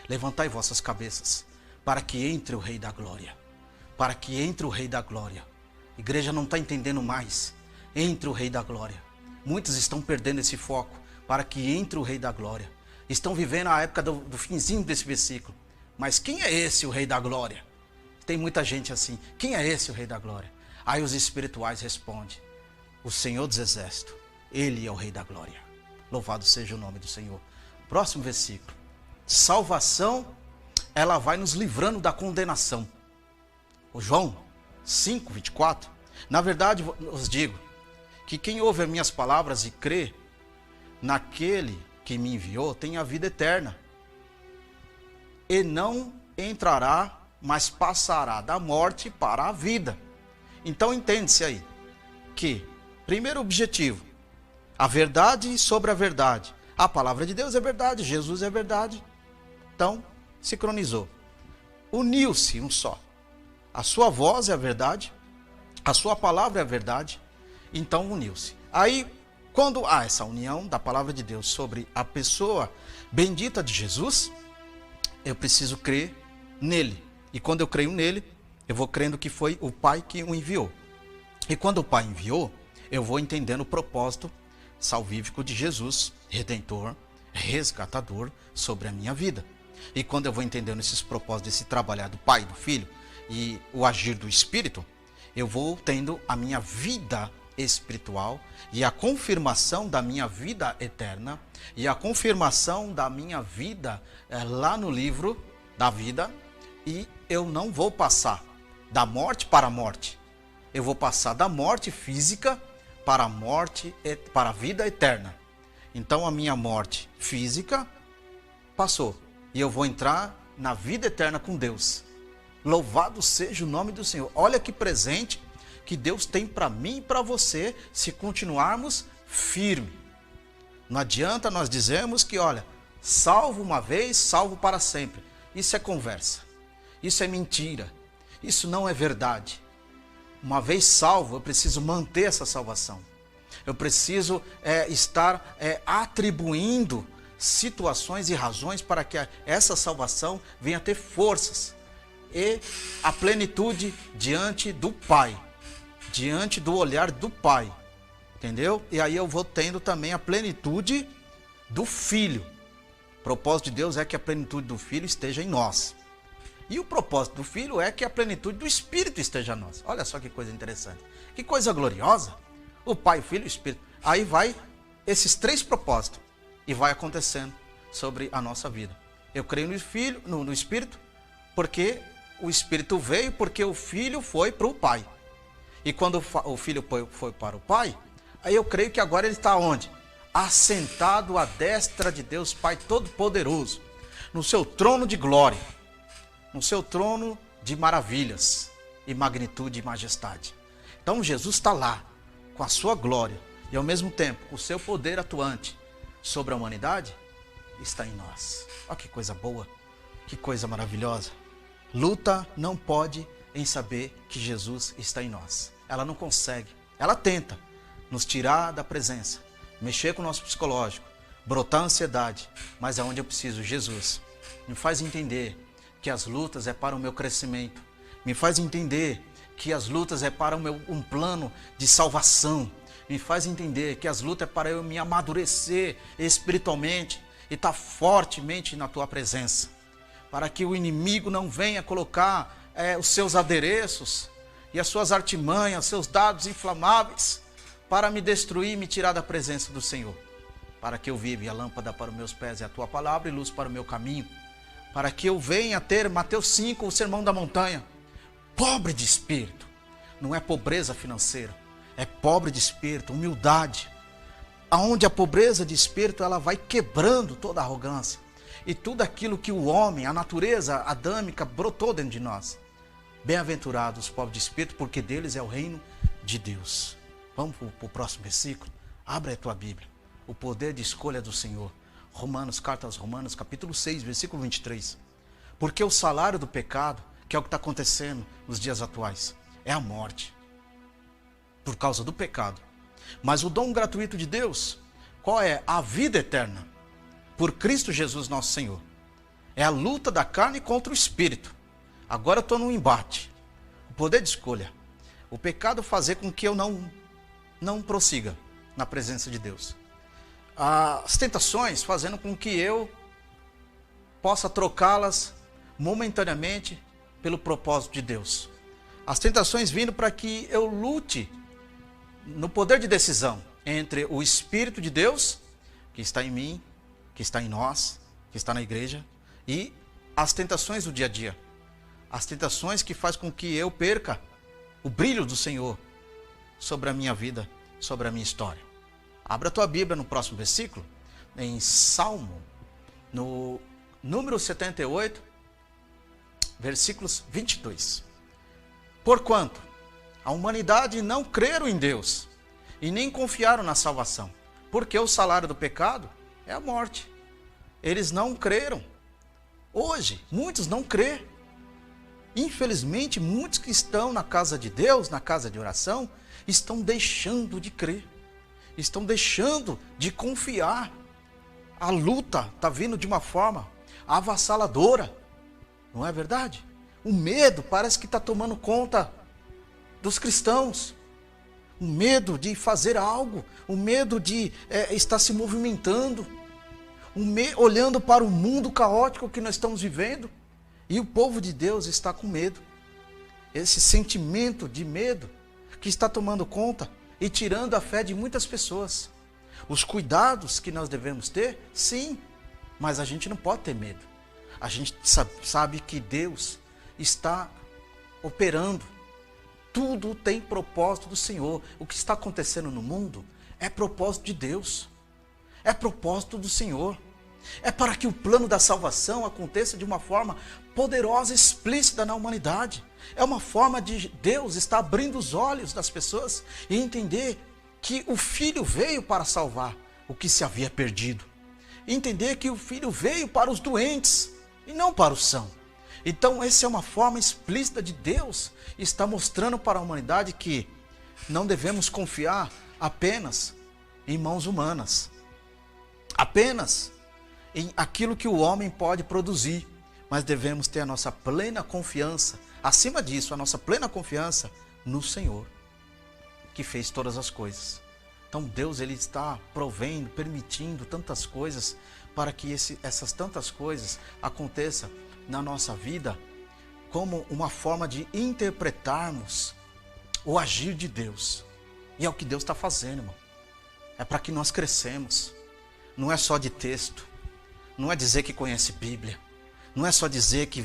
levantai vossas cabeças, para que entre o Rei da Glória. Para que entre o Rei da Glória. A igreja não está entendendo mais. Entre o Rei da Glória. Muitos estão perdendo esse foco, para que entre o Rei da Glória. Estão vivendo a época do finzinho desse versículo. Mas quem é esse o Rei da Glória? Tem muita gente assim. Quem é esse o Rei da Glória? Aí os espirituais respondem: o Senhor dos Exércitos, Ele é o Rei da Glória. Louvado seja o nome do Senhor. Próximo versículo. Salvação, ela vai nos livrando da condenação. O João 5, 24. Na verdade, vos digo que quem ouve as minhas palavras e crê naquele que me enviou tem a vida eterna. E não entrará, mas passará da morte para a vida. Então entende-se aí que, primeiro objetivo, a verdade sobre a verdade. A palavra de Deus é verdade, Jesus é verdade. Então, sincronizou. Uniu-se um só. A sua voz é a verdade, a sua palavra é a verdade, então uniu-se. Aí, quando há essa união da palavra de Deus sobre a pessoa bendita de Jesus, eu preciso crer nele. E quando eu creio nele, eu vou crendo que foi o Pai que o enviou. E quando o Pai enviou, eu vou entendendo o propósito salvífico de Jesus, Redentor, resgatador sobre a minha vida. E quando eu vou entendendo esses propósitos, esse trabalhar do Pai, do Filho e o agir do Espírito, eu vou tendo a minha vida espiritual e a confirmação da minha vida eterna e a confirmação da minha vida lá no livro da vida, e eu não vou passar da morte para a morte. Eu vou passar da morte física para a morte, para a vida eterna. Então a minha morte física passou e eu vou entrar na vida eterna com Deus. Louvado seja o nome do Senhor. Olha que presente que Deus tem para mim e para você se continuarmos firmes. Não adianta nós dizermos que, olha, salvo uma vez, salvo para sempre. Isso é conversa. Isso é mentira. Isso não é verdade. Uma vez salvo, eu preciso manter essa salvação. Eu preciso estar atribuindo situações e razões para que essa salvação venha ter forças e a plenitude diante do Pai, diante do olhar do Pai, entendeu? E aí eu vou tendo também a plenitude do Filho. O propósito de Deus é que a plenitude do Filho esteja em nós. E o propósito do Filho é que a plenitude do Espírito esteja em nós. Olha só que coisa interessante. Que coisa gloriosa. O Pai, o Filho e o Espírito. Aí vai esses três propósitos. E vai acontecendo sobre a nossa vida. Eu creio no Filho, no Espírito, porque o Espírito veio, porque o Filho foi para o Pai. E quando o Filho foi para o Pai, aí eu creio que agora ele está onde? Assentado à destra de Deus Pai Todo-Poderoso. No seu trono de glória. No seu trono de maravilhas e magnitude e majestade. Então Jesus está lá, com a sua glória, e ao mesmo tempo, o seu poder atuante sobre a humanidade, está em nós. Olha que coisa boa, que coisa maravilhosa. Luta não pode em saber que Jesus está em nós. Ela não consegue, ela tenta nos tirar da presença, mexer com o nosso psicológico, brotar ansiedade, mas aonde eu preciso, Jesus, me faz entender que as lutas é para o meu crescimento. Me faz entender que as lutas é para um plano de salvação. Me faz entender que as lutas é para eu me amadurecer espiritualmente e estar fortemente na tua presença. Para que o inimigo não venha colocar os seus adereços e as suas artimanhas, seus dados inflamáveis para me destruir e me tirar da presença do Senhor. Para que eu viva, e a lâmpada para os meus pés é a tua palavra e luz para o meu caminho. Para que eu venha ter, Mateus 5, o sermão da montanha, pobre de espírito, não é pobreza financeira, é pobre de espírito, humildade. Aonde a pobreza de espírito, ela vai quebrando toda a arrogância e tudo aquilo que o homem, a natureza adâmica brotou dentro de nós. Bem-aventurados os pobres de espírito, porque deles é o reino de Deus. Vamos para o próximo versículo? Abre a tua Bíblia. O poder de escolha do Senhor. Romanos, carta aos Romanos, capítulo 6, versículo 23. Porque o salário do pecado, que é o que está acontecendo nos dias atuais, é a morte. Por causa do pecado. Mas o dom gratuito de Deus, qual é? A vida eterna. Por Cristo Jesus nosso Senhor. É a luta da carne contra o espírito. Agora eu estou num embate. O poder de escolha. O pecado fazer com que eu não prossiga na presença de Deus. As tentações fazendo com que eu possa trocá-las momentaneamente pelo propósito de Deus. As tentações vindo para que eu lute no poder de decisão entre o Espírito de Deus, que está em mim, que está em nós, que está na igreja, e as tentações do dia a dia. As tentações que faz com que eu perca o brilho do Senhor sobre a minha vida, sobre a minha história. Abra a tua Bíblia no próximo versículo, em Salmo, no número 78, versículos 22. Porquanto a humanidade não creram em Deus e nem confiaram na salvação, porque o salário do pecado é a morte. Eles não creram. Hoje, muitos não crêem. Infelizmente, muitos que estão na casa de Deus, na casa de oração, estão deixando de crer. Estão deixando de confiar. A luta está vindo de uma forma avassaladora. Não é verdade? O medo parece que está tomando conta dos cristãos. O medo de fazer algo. O medo de estar se movimentando. Olhando para o mundo caótico que nós estamos vivendo. E o povo de Deus está com medo. Esse sentimento de medo que está tomando conta e tirando a fé de muitas pessoas. Os cuidados que nós devemos ter, sim, mas a gente não pode ter medo. A gente sabe que Deus está operando. Tudo tem propósito do Senhor. O que está acontecendo no mundo é propósito de Deus. É propósito do Senhor. É para que o plano da salvação aconteça de uma forma poderosa, explícita na humanidade. É uma forma de Deus estar abrindo os olhos das pessoas e entender que o Filho veio para salvar o que se havia perdido. Entender que o Filho veio para os doentes e não para os sãos. Então essa é uma forma explícita de Deus estar mostrando para a humanidade que não devemos confiar apenas em mãos humanas. Apenas em aquilo que o homem pode produzir, mas devemos ter a nossa plena confiança, acima disso, a nossa plena confiança no Senhor, que fez todas as coisas. Então Deus, Ele está provendo, permitindo tantas coisas, para que essas tantas coisas aconteçam na nossa vida, como uma forma de interpretarmos o agir de Deus. E é o que Deus está fazendo, irmão. É para que nós crescemos. Não é só de texto. Não é dizer que conhece Bíblia. Não é só dizer que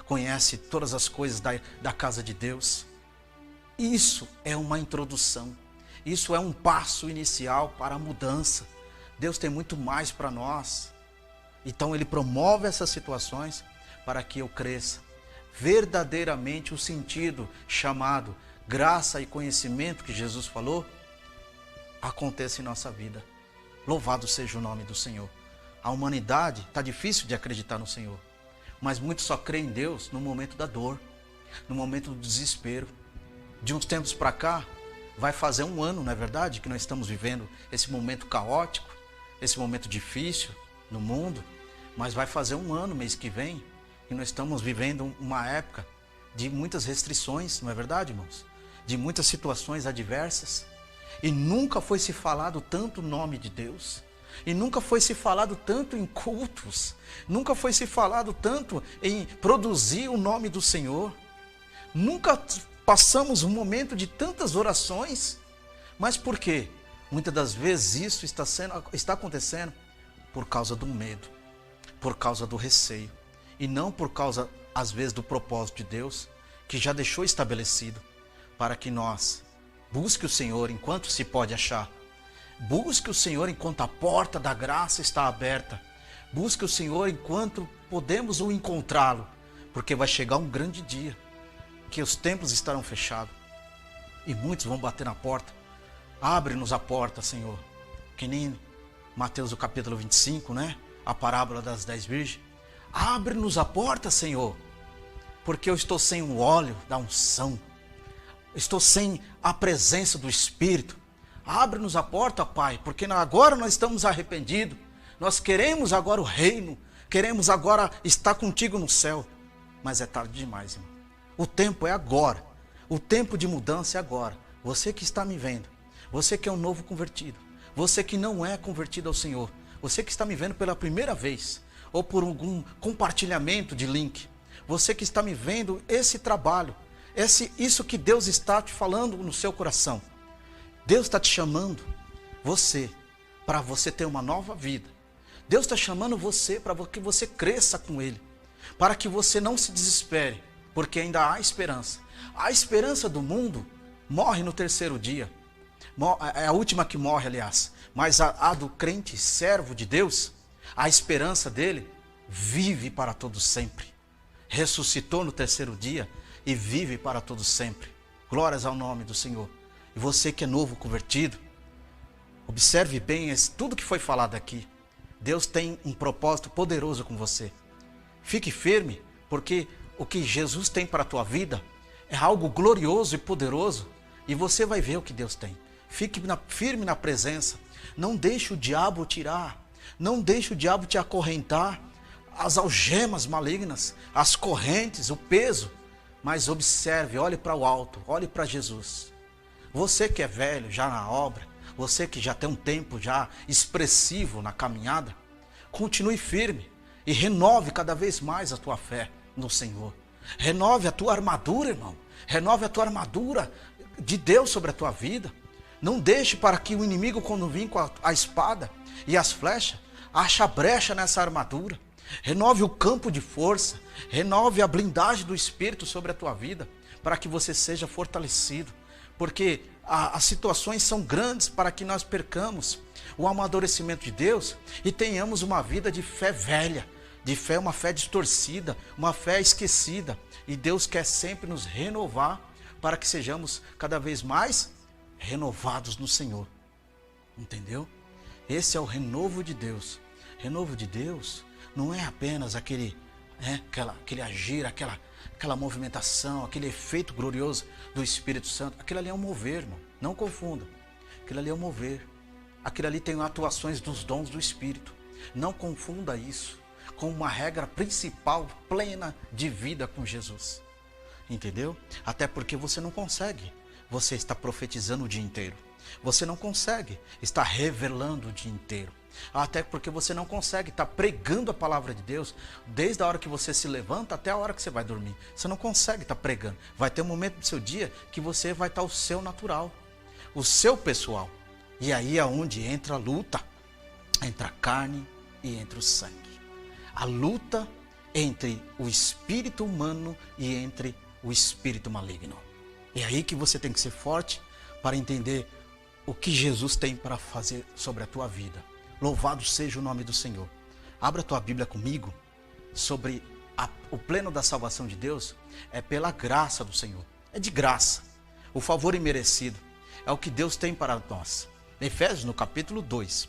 conhece todas as coisas da casa de Deus. Isso é uma introdução. Isso é um passo inicial para a mudança. Deus tem muito mais para nós. Então Ele promove essas situações para que eu cresça. Verdadeiramente o sentido chamado graça e conhecimento que Jesus falou, aconteça em nossa vida. Louvado seja o nome do Senhor. A humanidade está difícil de acreditar no Senhor, mas muitos só creem em Deus no momento da dor, no momento do desespero. De uns tempos para cá, vai fazer um ano, não é verdade, que nós estamos vivendo esse momento caótico, esse momento difícil no mundo, mas vai fazer um ano mês que vem, que nós estamos vivendo uma época de muitas restrições, não é verdade, irmãos? De muitas situações adversas, e nunca foi se falado tanto o nome de Deus. E nunca foi se falado tanto em cultos, nunca foi se falado tanto em produzir o nome do Senhor. Nunca passamos um momento de tantas orações. Mas por quê? Muitas das vezes isso está acontecendo por causa do medo, por causa do receio. E não por causa, às vezes, do propósito de Deus, que já deixou estabelecido. para que nós busque o Senhor enquanto se pode achar. Busque o Senhor enquanto a porta da graça está aberta. Busque o Senhor enquanto podemos o encontrá-lo, porque vai chegar um grande dia que os templos estarão fechados e muitos vão bater na porta. Abre-nos a porta, Senhor, que nem Mateus o capítulo 25, né? A parábola das 10 virgens. Abre-nos a porta, Senhor, porque eu estou sem o óleo da unção, estou sem a presença do Espírito. Abre-nos a porta, Pai, porque agora nós estamos arrependidos. Nós queremos agora o reino, queremos agora estar contigo no céu. Mas é tarde demais, irmão. O tempo é agora, o tempo de mudança é agora. Você que está me vendo, você que é um novo convertido, você que não é convertido ao Senhor, você que está me vendo pela primeira vez, ou por algum compartilhamento de link, você que está me vendo esse trabalho, isso que Deus está te falando no seu coração. Deus está te chamando, você, para você ter uma nova vida. Deus está chamando você para que você cresça com Ele, para que você não se desespere, porque ainda há esperança. A esperança do mundo morre no terceiro dia, é a última que morre, aliás, mas a do crente, servo de Deus, a esperança dele vive para todo sempre. Ressuscitou no terceiro dia e vive para todo sempre. Glórias ao nome do Senhor. E você que é novo convertido, observe bem tudo que foi falado aqui. Deus tem um propósito poderoso com você. Fique firme, porque o que Jesus tem para a tua vida é algo glorioso e poderoso, e você vai ver o que Deus tem. Fique firme na presença. Não deixe o diabo tirar, não deixe o diabo te acorrentar, as algemas malignas, as correntes, o peso. Mas observe, olhe para o alto, olhe para Jesus. Você que é velho já na obra, você que já tem um tempo já expressivo na caminhada, continue firme e renove cada vez mais a tua fé no Senhor. Renove a tua armadura, irmão. Renove a tua armadura de Deus sobre a tua vida. Não deixe para que o inimigo, quando vir com a espada e as flechas, ache brecha nessa armadura. Renove o campo de força, renove a blindagem do Espírito sobre a tua vida, para que você seja fortalecido. Porque as situações são grandes para que nós percamos o amadurecimento de Deus e tenhamos uma vida de fé velha, de fé, uma fé distorcida, uma fé esquecida. E Deus quer sempre nos renovar para que sejamos cada vez mais renovados no Senhor. Entendeu? Esse é o renovo de Deus. Renovo de Deus não é apenas aquele agir, aquela movimentação, aquele efeito glorioso do Espírito Santo. Aquilo ali é um mover, irmão. Não confunda. Aquilo ali é um mover. Aquilo ali tem atuações dos dons do Espírito. Não confunda isso com uma regra principal, plena de vida com Jesus. Entendeu? Até porque você não consegue. Você está profetizando o dia inteiro. Você não consegue estar revelando o dia inteiro. Até porque você não consegue estar pregando a palavra de Deus desde a hora que você se levanta até a hora que você vai dormir. Você não consegue estar pregando. Vai ter um momento do seu dia que você vai estar o seu natural, o seu pessoal. E aí é onde entra a luta entre a carne e entre o sangue. A luta entre o espírito humano e entre o espírito maligno. É aí que você tem que ser forte para entender o que Jesus tem para fazer sobre a tua vida. Louvado seja o nome do Senhor. Abra a tua Bíblia comigo sobre o pleno da salvação de Deus. É pela graça do Senhor. É de graça. O favor imerecido é o que Deus tem para nós. Efésios, no capítulo 2,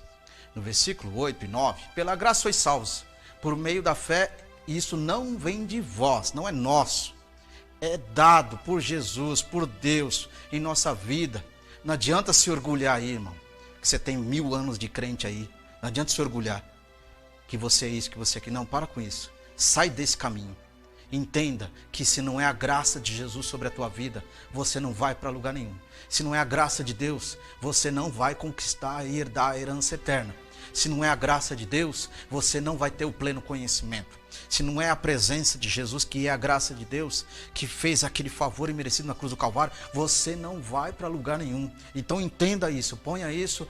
no versículo 8 e 9. Pela graça sois salvos, por meio da fé, e isso não vem de vós, não é nosso. É dado por Jesus, por Deus, em nossa vida. Não adianta se orgulhar aí, irmão, que você tem 1000 anos de crente aí. Não adianta se orgulhar que você é isso, que você é aquilo. Não, para com isso. Sai desse caminho. Entenda que se não é a graça de Jesus sobre a tua vida, você não vai para lugar nenhum. Se não é a graça de Deus, você não vai conquistar e herdar a herança eterna. Se não é a graça de Deus, você não vai ter o pleno conhecimento. Se não é a presença de Jesus, que é a graça de Deus, que fez aquele favor imerecido na cruz do Calvário, você não vai para lugar nenhum. Então entenda isso, ponha isso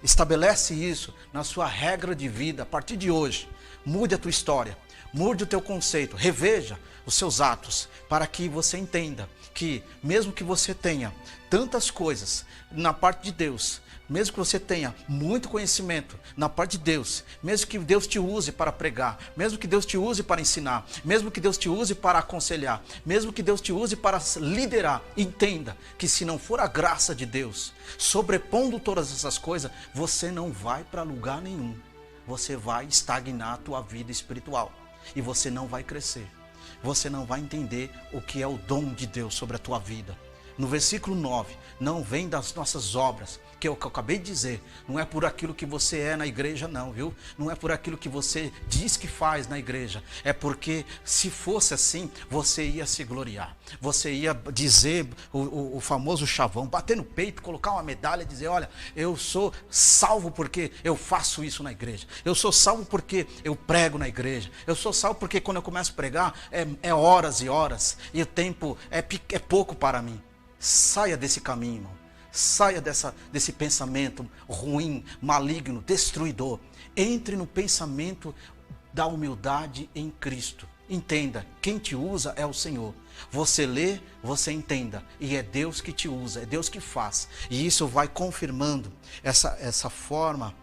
estabelece isso na sua regra de vida. A partir de hoje, mude a tua história. Mude o teu conceito, reveja os seus atos, para que você entenda que mesmo que você tenha tantas coisas na parte de Deus, mesmo que você tenha muito conhecimento na parte de Deus, mesmo que Deus te use para pregar, mesmo que Deus te use para ensinar, mesmo que Deus te use para aconselhar, mesmo que Deus te use para liderar, entenda que se não for a graça de Deus, sobrepondo todas essas coisas, você não vai para lugar nenhum. Você vai estagnar a tua vida espiritual e você não vai crescer. Você não vai entender o que é o dom de Deus sobre a tua vida. No versículo 9, não vem das nossas obras, que é o que eu acabei de dizer, não é por aquilo que você é na igreja não, viu? Não é por aquilo que você diz que faz na igreja, é porque se fosse assim, você ia se gloriar, você ia dizer o famoso chavão, bater no peito, colocar uma medalha e dizer, olha, eu sou salvo porque eu faço isso na igreja, eu sou salvo porque eu prego na igreja, eu sou salvo porque quando eu começo a pregar, é horas e horas, e o tempo é pouco para mim. Saia desse caminho, irmão. Saia desse pensamento ruim, maligno, destruidor. Entre no pensamento da humildade em Cristo. Entenda, quem te usa é o Senhor. Você lê, você entenda. E é Deus que te usa, é Deus que faz. E isso vai confirmando, essa forma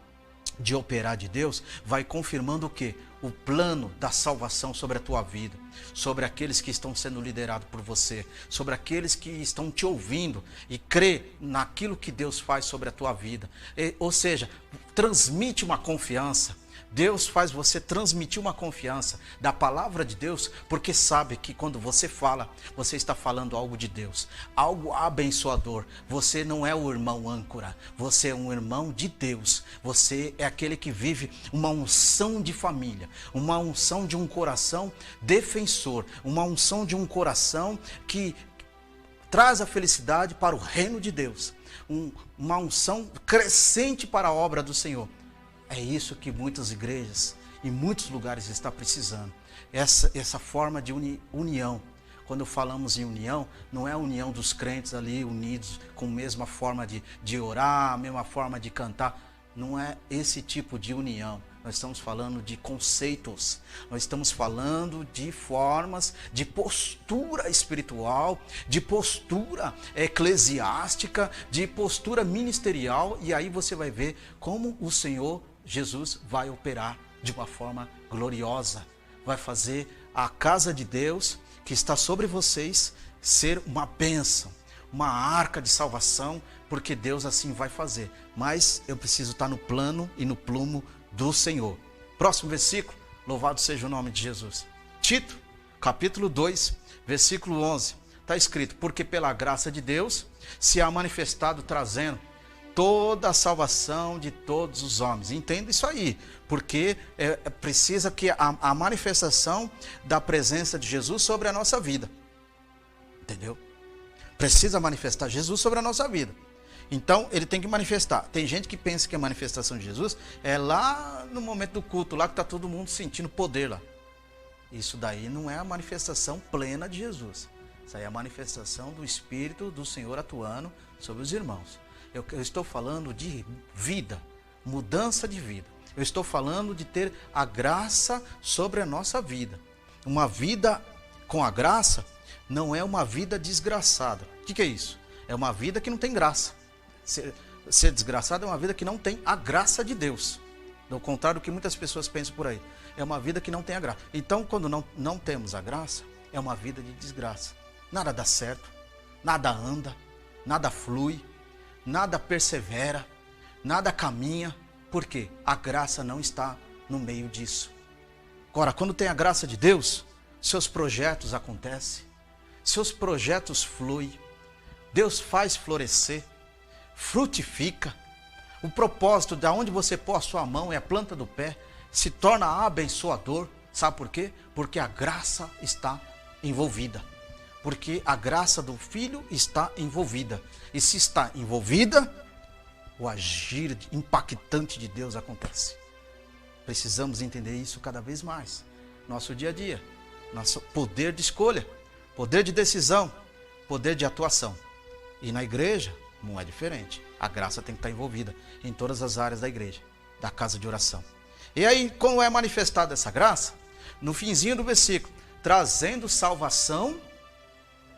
de operar de Deus, vai confirmando o quê? O plano da salvação sobre a tua vida, sobre aqueles que estão sendo liderados por você, sobre aqueles que estão te ouvindo e crê naquilo que Deus faz sobre a tua vida. Ou seja, transmite uma confiança. Deus faz você transmitir uma confiança da palavra de Deus, porque sabe que quando você fala, você está falando algo de Deus, algo abençoador. Você não é o irmão âncora, você é um irmão de Deus. Você é aquele que vive uma unção de família, uma unção de um coração defensor, uma unção de um coração que traz a felicidade para o reino de Deus, uma unção crescente para a obra do Senhor. É isso que muitas igrejas e muitos lugares estão precisando. Essa forma de união. Quando falamos em união, não é a união dos crentes ali unidos com a mesma forma de orar, a mesma forma de cantar. Não é esse tipo de união. Nós estamos falando de conceitos. Nós estamos falando de formas, de postura espiritual, de postura eclesiástica, de postura ministerial. E aí você vai ver como o Senhor Jesus vai operar de uma forma gloriosa. Vai fazer a casa de Deus que está sobre vocês ser uma bênção, uma arca de salvação, porque Deus assim vai fazer. Mas eu preciso estar no plano e no plumo do Senhor. Próximo versículo, louvado seja o nome de Jesus. Tito, capítulo 2, versículo 11. Está escrito, porque pela graça de Deus se há manifestado trazendo toda a salvação de todos os homens. Entenda isso aí, porque precisa que a manifestação da presença de Jesus sobre a nossa vida. Entendeu? Precisa manifestar Jesus sobre a nossa vida. Então, ele tem que manifestar. Tem gente que pensa que a manifestação de Jesus é lá no momento do culto, lá que está todo mundo sentindo poder lá. Isso daí não é a manifestação plena de Jesus. Isso aí é a manifestação do Espírito do Senhor atuando sobre os irmãos. Eu estou falando de vida, mudança de vida. Eu estou falando de ter a graça sobre a nossa vida. Uma vida com a graça não é uma vida desgraçada. O que é isso? É uma vida que não tem graça. Ser desgraçado é uma vida que não tem a graça de Deus. Ao contrário do que muitas pessoas pensam por aí. É uma vida que não tem a graça. Então, quando não temos a graça, é uma vida de desgraça. Nada dá certo, nada anda, nada flui, nada persevera, nada caminha. Por quê? A graça não está no meio disso. Agora, quando tem a graça de Deus, seus projetos acontecem, seus projetos fluem, Deus faz florescer, frutifica. O propósito de onde você pôr a sua mão é a planta do pé, se torna abençoador. Sabe por quê? Porque a graça está envolvida. Porque a graça do Filho está envolvida. E se está envolvida, o agir impactante de Deus acontece. Precisamos entender isso cada vez mais. Nosso dia a dia, nosso poder de escolha, poder de decisão, poder de atuação. E na igreja não é diferente. A graça tem que estar envolvida em todas as áreas da igreja, da casa de oração. E aí, como é manifestada essa graça? no finzinho do versículo, trazendo salvação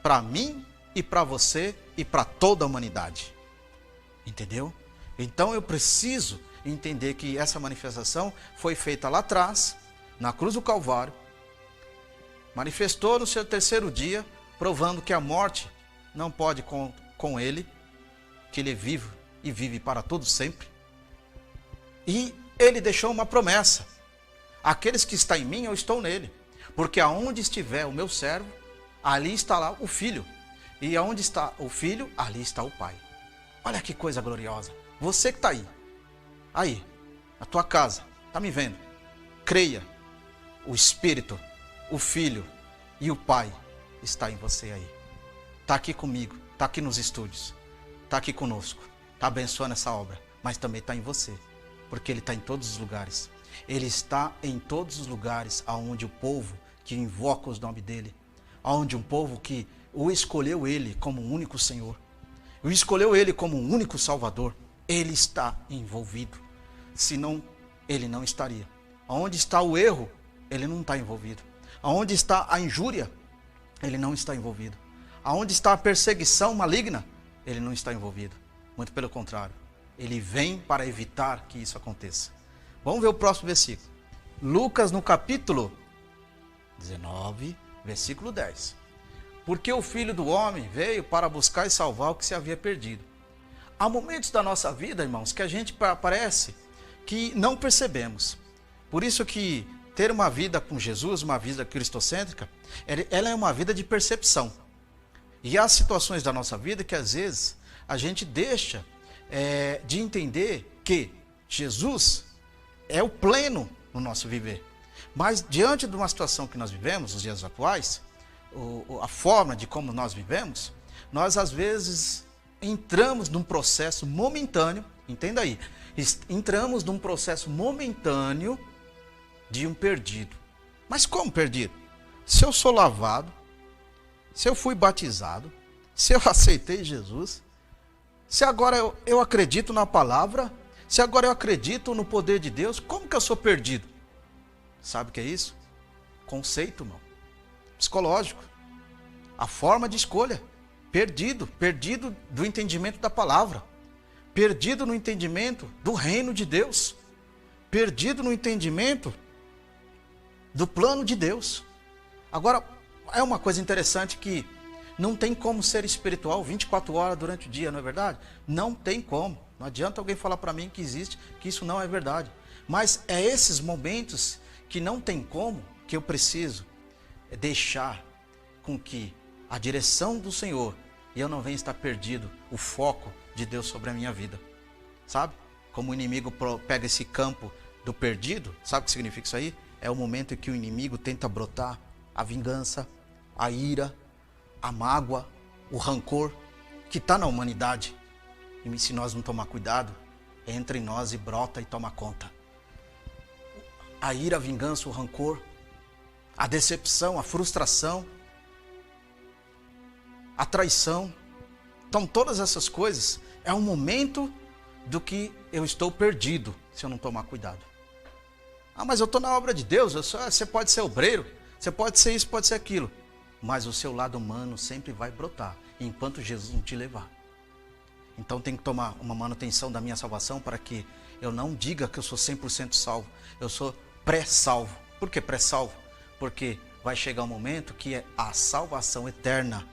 para mim e para você e para toda a humanidade. Entendeu? Então eu preciso entender que essa manifestação foi feita lá atrás, na cruz do Calvário, manifestou no seu terceiro dia, provando que a morte não pode com ele, que ele é vivo e vive para todo sempre. E ele deixou uma promessa: aqueles que estão em mim, eu estou nele, porque aonde estiver o meu servo, ali estará o filho, e aonde está o filho, ali está o pai. Olha que coisa gloriosa. Você que está aí, na tua casa, está me vendo, creia, o Espírito, o Filho e o Pai está em você aí. Está aqui comigo, está aqui nos estúdios, está aqui conosco, está abençoando essa obra, mas também está em você, porque Ele está em todos os lugares. Ele está em todos os lugares aonde o povo que invoca os nomes dEle, aonde um povo que o escolheu Ele como o único Senhor, o escolheu Ele como o único Salvador, Ele está envolvido. Senão, Ele não estaria. Aonde está o erro, Ele não está envolvido. Aonde está a injúria, Ele não está envolvido. Aonde está a perseguição maligna, Ele não está envolvido. Muito pelo contrário, Ele vem para evitar que isso aconteça. Vamos ver o próximo versículo. Lucas no capítulo 19, versículo 10. Porque o Filho do Homem veio para buscar e salvar o que se havia perdido. Há momentos da nossa vida, irmãos, que a gente parece que não percebemos. Por isso que ter uma vida com Jesus, uma vida cristocêntrica, ela é uma vida de percepção. E há situações da nossa vida que às vezes a gente deixa de entender que Jesus é o pleno no nosso viver. Mas diante de uma situação que nós vivemos, nos dias atuais, a forma de como nós vivemos, nós às vezes entramos num processo momentâneo, entenda aí, entramos num processo momentâneo de um perdido. Mas como perdido? Se eu sou lavado, se eu fui batizado, se eu aceitei Jesus, se agora eu acredito na palavra, se agora eu acredito no poder de Deus, como que eu sou perdido? Sabe o que é isso? Conceito, irmão. Psicológico. A forma de escolha. Perdido do entendimento da palavra. Perdido no entendimento do reino de Deus. Perdido no entendimento do plano de Deus. Agora, é uma coisa interessante que não tem como ser espiritual 24 horas durante o dia, não é verdade? Não tem como. Não adianta alguém falar para mim que existe, que isso não é verdade. Mas é esses momentos que não tem como, que eu preciso deixar com que a direção do Senhor, e eu não venha estar perdido, o foco de Deus sobre a minha vida. Sabe? Como o inimigo pega esse campo do perdido, sabe o que significa isso aí? É o momento em que o inimigo tenta brotar a vingança, a ira, a mágoa, o rancor, que está na humanidade. E se nós não tomar cuidado, entra em nós e brota e toma conta. A ira, a vingança, o rancor, a decepção, a frustração, a traição. Então todas essas coisas é um momento do que eu estou perdido se eu não tomar cuidado. Ah, mas eu estou na obra de Deus, você pode ser obreiro, você pode ser isso, pode ser aquilo. Mas o seu lado humano sempre vai brotar, enquanto Jesus não te levar. Então tem que tomar uma manutenção da minha salvação para que eu não diga que eu sou 100% salvo. Eu sou pré-salvo. Por que pré-salvo? Porque vai chegar um momento que é a salvação eterna,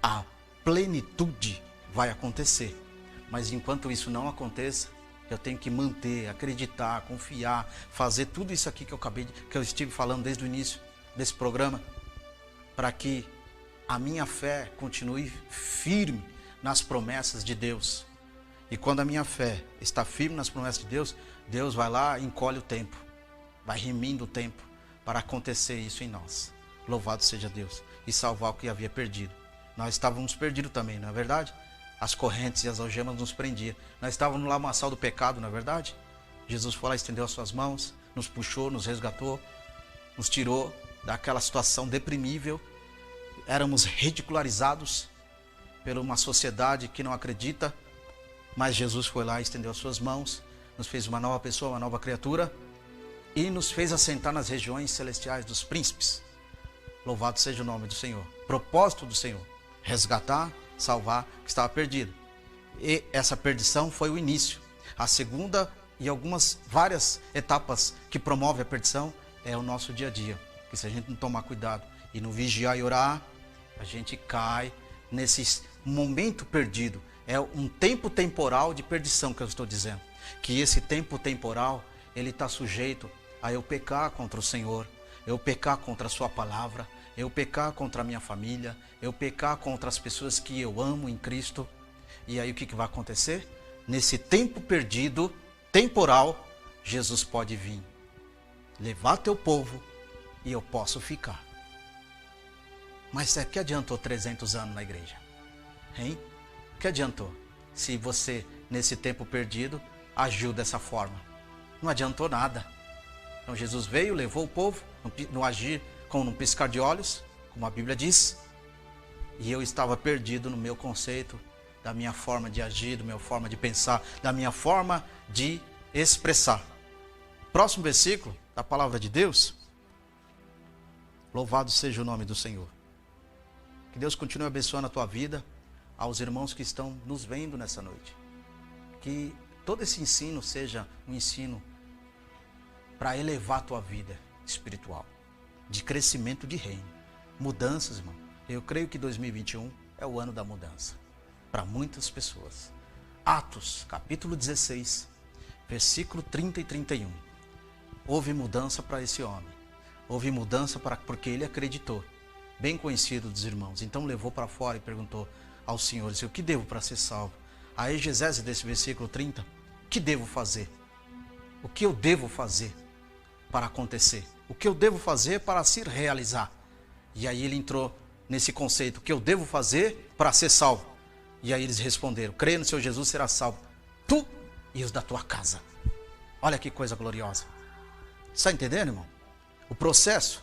a plenitude vai acontecer. Mas enquanto isso não aconteça, eu tenho que manter, acreditar, confiar, fazer tudo isso aqui que eu estive falando desde o início desse programa, para que a minha fé continue firme nas promessas de Deus. E quando a minha fé está firme nas promessas de Deus, Deus vai lá e encolhe o tempo, vai remindo o tempo para acontecer isso em nós. Louvado seja Deus, e salvar o que havia perdido. Nós estávamos perdidos também, não é verdade? As correntes e as algemas nos prendiam. Nós estávamos no lamaçal do pecado, não é verdade? Jesus foi lá, estendeu as suas mãos, nos puxou, nos resgatou, nos tirou daquela situação deprimível. Éramos ridicularizados por uma sociedade que não acredita, mas Jesus foi lá, estendeu as suas mãos, nos fez uma nova pessoa, uma nova criatura, e nos fez assentar nas regiões celestiais dos príncipes. Louvado seja o nome do Senhor. Propósito do Senhor: resgatar, salvar o que estava perdido. E essa perdição foi o início. A segunda e várias etapas que promovem a perdição é o nosso dia a dia. Que se a gente não tomar cuidado e não vigiar e orar, a gente cai nesse momento perdido. É um tempo temporal de perdição que eu estou dizendo. Que esse tempo temporal, ele está sujeito a eu pecar contra o Senhor, eu pecar contra a sua palavra, eu pecar contra a minha família, eu pecar contra as pessoas que eu amo em Cristo. E aí o que vai acontecer? Nesse tempo perdido, temporal, Jesus pode vir, levar teu povo e eu posso ficar. Mas que adiantou 300 anos na igreja? Hein? Que adiantou? Se você, nesse tempo perdido, agiu dessa forma. Não adiantou nada. Então Jesus veio, levou o povo, no agir como num piscar de olhos, como a Bíblia diz. E eu estava perdido no meu conceito, da minha forma de agir, da minha forma de pensar, da minha forma de expressar. Próximo versículo da palavra de Deus. Louvado seja o nome do Senhor. Que Deus continue abençoando a tua vida, aos irmãos que estão nos vendo nessa noite. Que todo esse ensino seja um ensino para elevar a tua vida espiritual, de crescimento de reino, mudanças, irmão. Eu creio que 2021 é o ano da mudança para muitas pessoas. Atos, capítulo 16, versículo 30 e 31. Houve mudança para esse homem. Houve mudança porque ele acreditou. Bem conhecido dos irmãos. Então levou para fora e perguntou ao Senhor: o que devo para ser salvo? A exegese desse versículo 30. O que devo fazer? O que eu devo fazer para acontecer? O que eu devo fazer para se realizar? E aí ele entrou nesse conceito: o que eu devo fazer para ser salvo? E aí eles responderam: creia no Senhor Jesus, será salvo, tu e os da tua casa. Olha que coisa gloriosa. Está entendendo, irmão? O processo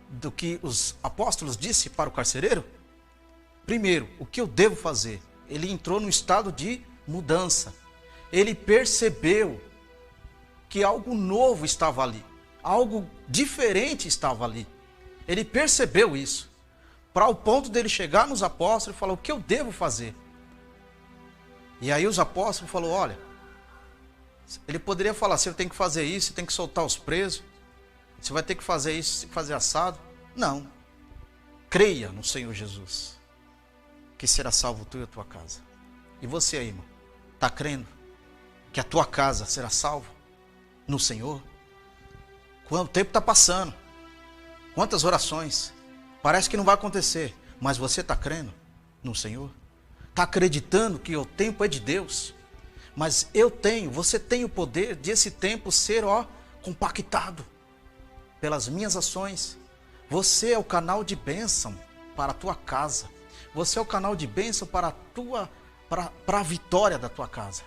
do que os apóstolos disse para o carcereiro. Primeiro, o que eu devo fazer? Ele entrou num estado de mudança. Ele percebeu que algo novo estava ali, algo diferente estava ali. Ele percebeu isso, para o ponto dele chegar nos apóstolos e falar: o que eu devo fazer? E aí os apóstolos falaram: olha, ele poderia falar: você tem que fazer isso, você tem que soltar os presos, você vai ter que fazer isso, fazer assado. Não. Creia no Senhor Jesus, que será salvo tu e a tua casa. E você aí, irmão, está crendo que a tua casa será salva no Senhor? Quanto tempo está passando? Quantas orações? Parece que não vai acontecer, mas você está crendo no Senhor? Está acreditando que o tempo é de Deus? Mas você tem o poder de esse tempo ser, compactado pelas minhas ações. Você é o canal de bênção para a tua casa. Você é o canal de bênção para a vitória da tua casa.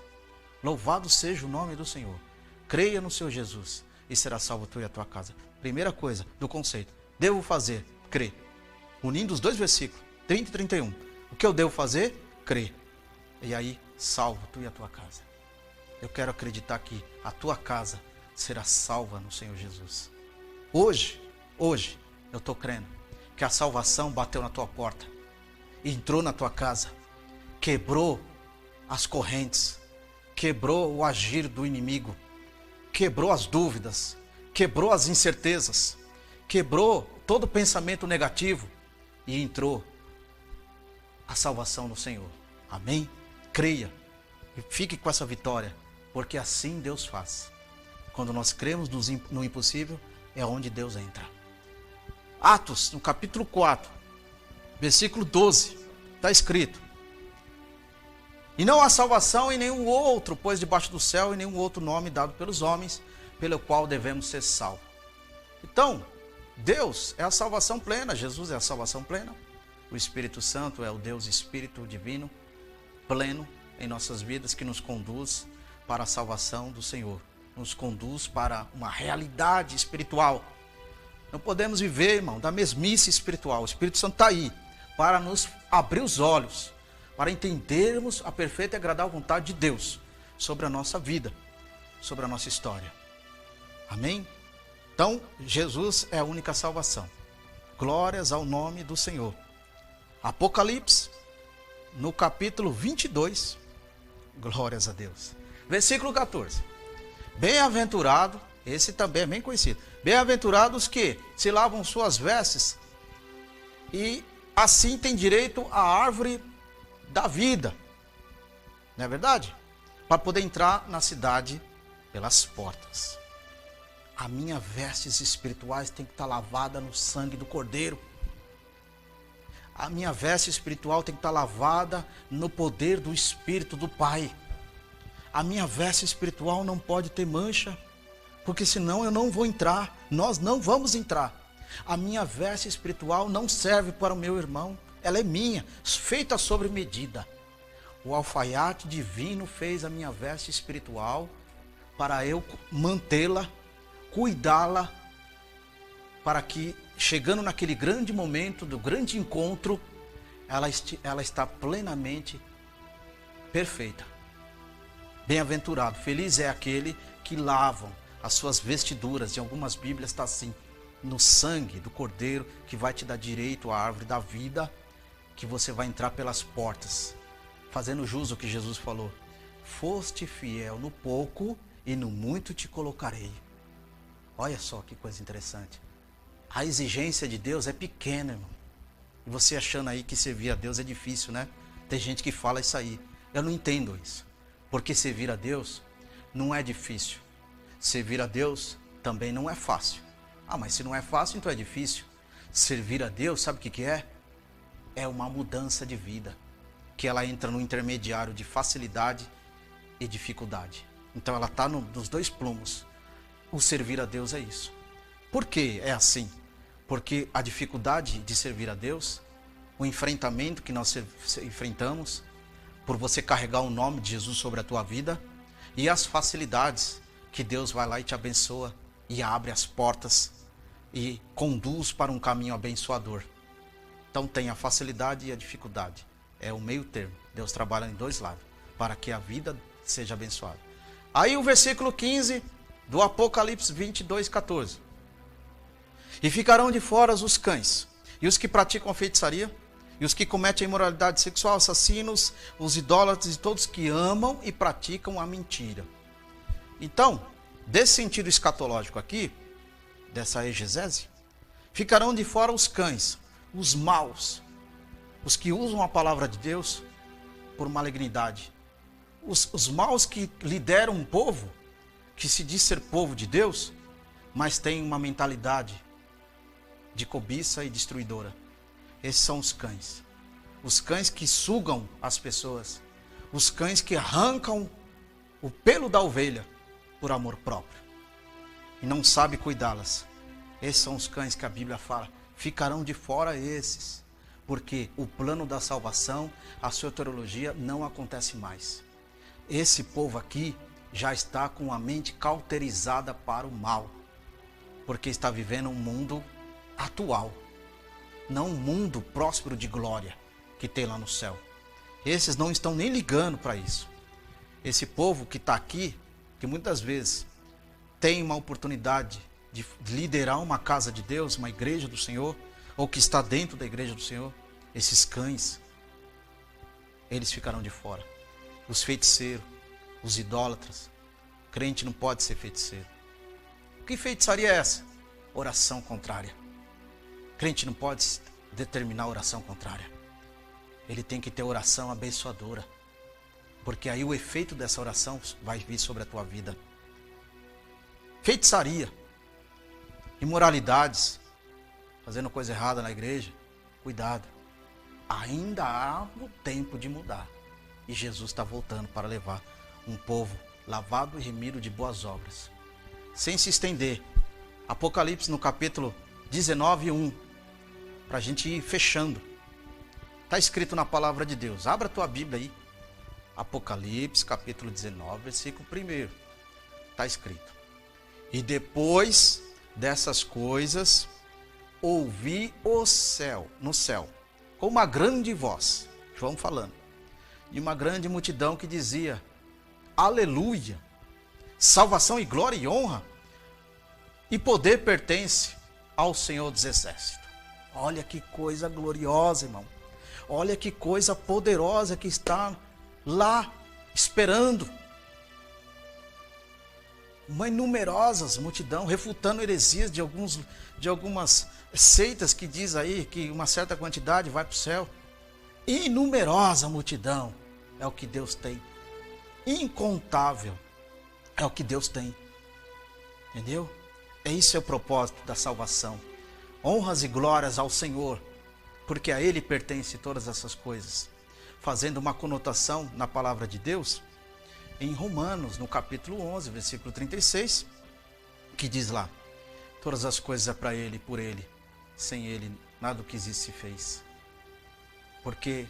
Louvado seja o nome do Senhor. Creia no Senhor Jesus e será salvo tu e a tua casa. Primeira coisa do conceito: devo fazer, crer. Unindo os dois versículos, 30 e 31. O que eu devo fazer? Crer. E aí, salvo tu e a tua casa. Eu quero acreditar que a tua casa será salva no Senhor Jesus. Hoje, eu estou crendo que a salvação bateu na tua porta, entrou na tua casa, quebrou as correntes, quebrou o agir do inimigo, quebrou as dúvidas, quebrou as incertezas, quebrou todo pensamento negativo e entrou a salvação no Senhor. Amém? Creia e fique com essa vitória, porque assim Deus faz. Quando nós cremos no impossível, é onde Deus entra. Atos, no capítulo 4, versículo 12, está escrito: e não há salvação em nenhum outro, pois debaixo do céu, em nenhum outro nome dado pelos homens, pelo qual devemos ser salvos. Então, Deus é a salvação plena, Jesus é a salvação plena, o Espírito Santo é o Deus Espírito Divino, pleno em nossas vidas, que nos conduz para a salvação do Senhor, nos conduz para uma realidade espiritual. Não podemos viver, irmão, da mesmice espiritual. O Espírito Santo está aí para nos abrir os olhos, para entendermos a perfeita e agradável vontade de Deus sobre a nossa vida, sobre a nossa história. Amém? Então, Jesus é a única salvação. Glórias ao nome do Senhor. Apocalipse, no capítulo 22. Glórias a Deus. Versículo 14. Bem-aventurado, esse também é bem conhecido. Bem-aventurados que se lavam suas vestes e assim têm direito à árvore da vida. Não é verdade? Para poder entrar na cidade pelas portas. A minha vestes espirituais tem que estar lavada no sangue do Cordeiro. A minha veste espiritual tem que estar lavada no poder do Espírito do Pai. A minha veste espiritual não pode ter mancha, porque senão eu não vou entrar. Nós não vamos entrar. A minha veste espiritual não serve para o meu irmão. Ela é minha, feita sobre medida. O alfaiate divino fez a minha veste espiritual para eu mantê-la, cuidá-la, para que, chegando naquele grande momento, do grande encontro, ela está plenamente perfeita. Bem-aventurado, feliz é aquele que lavam as suas vestiduras. Em algumas Bíblias está assim, no sangue do Cordeiro, que vai te dar direito à árvore da vida, que você vai entrar pelas portas, fazendo jus ao que Jesus falou. Foste fiel no pouco e no muito te colocarei. Olha só que coisa interessante. A exigência de Deus é pequena, irmão. E você achando aí que servir a Deus é difícil, né? Tem gente que fala isso aí. Eu não entendo isso. Porque servir a Deus não é difícil. Servir a Deus também não é fácil. Ah, mas se não é fácil, então é difícil. Servir a Deus, sabe o que é? É uma mudança de vida. Que ela entra no intermediário de facilidade e dificuldade. Então ela está nos dois plumos. O servir a Deus é isso. Por que é assim? Porque a dificuldade de servir a Deus, o enfrentamento que nós enfrentamos, por você carregar o nome de Jesus sobre a tua vida, e as facilidades que Deus vai lá e te abençoa, e abre as portas, e conduz para um caminho abençoador. Então tem a facilidade e a dificuldade. É o meio termo. Deus trabalha em dois lados, para que a vida seja abençoada. Aí o versículo 15... do Apocalipse 22, 14. E ficarão de fora os cães, e os que praticam a feitiçaria, e os que cometem a imoralidade sexual, assassinos, os idólatras e todos que amam e praticam a mentira. Então, desse sentido escatológico aqui, dessa exegese, ficarão de fora os cães, os maus, os que usam a palavra de Deus por malignidade, os maus que lideram um povo, que se diz ser povo de Deus, mas tem uma mentalidade de cobiça e destruidora. Esses são os cães. Os cães que sugam as pessoas. Os cães que arrancam o pelo da ovelha por amor próprio. E não sabe cuidá-las. Esses são os cães que a Bíblia fala. Ficarão de fora esses. Porque o plano da salvação, a soteriologia, não acontece mais. Esse povo aqui já está com a mente cauterizada para o mal, porque está vivendo um mundo atual, não um mundo próspero de glória que tem lá no céu. Esses não estão nem ligando para isso. Esse povo que está aqui, que muitas vezes tem uma oportunidade de liderar uma casa de Deus, uma igreja do Senhor, ou que está dentro da igreja do Senhor, esses cães, eles ficarão de fora. Os feiticeiros, os idólatras. Crente não pode ser feiticeiro. Que feitiçaria é essa? Oração contrária. Crente não pode determinar oração contrária. Ele tem que ter oração abençoadora. Porque aí o efeito dessa oração vai vir sobre a tua vida. Feitiçaria, imoralidades, fazendo coisa errada na igreja, cuidado. Ainda há o tempo de mudar. E Jesus está voltando para levar um povo lavado e remido de boas obras. Sem se estender. Apocalipse no capítulo 19, 1. Para a gente ir fechando. Está escrito na palavra de Deus. Abra a tua Bíblia aí. Apocalipse capítulo 19, versículo 1. Está escrito. E depois dessas coisas, ouvi no céu, com uma grande voz, João falando, e uma grande multidão que dizia, aleluia, salvação e glória e honra e poder pertence ao Senhor dos Exércitos. Olha que coisa gloriosa, irmão. Olha que coisa poderosa que está lá esperando. Uma inumerosas multidão, refutando heresias de algumas seitas que diz aí que uma certa quantidade vai para o céu. Inumerosa multidão é o que Deus tem. Incontável é o que Deus tem. Entendeu? Esse é o propósito da salvação. Honras e glórias ao Senhor, porque a Ele pertence todas essas coisas. Fazendo uma conotação na palavra de Deus, em Romanos, no capítulo 11, versículo 36, que diz lá: todas as coisas é para Ele e por Ele, sem Ele nada do que existe se fez. Porque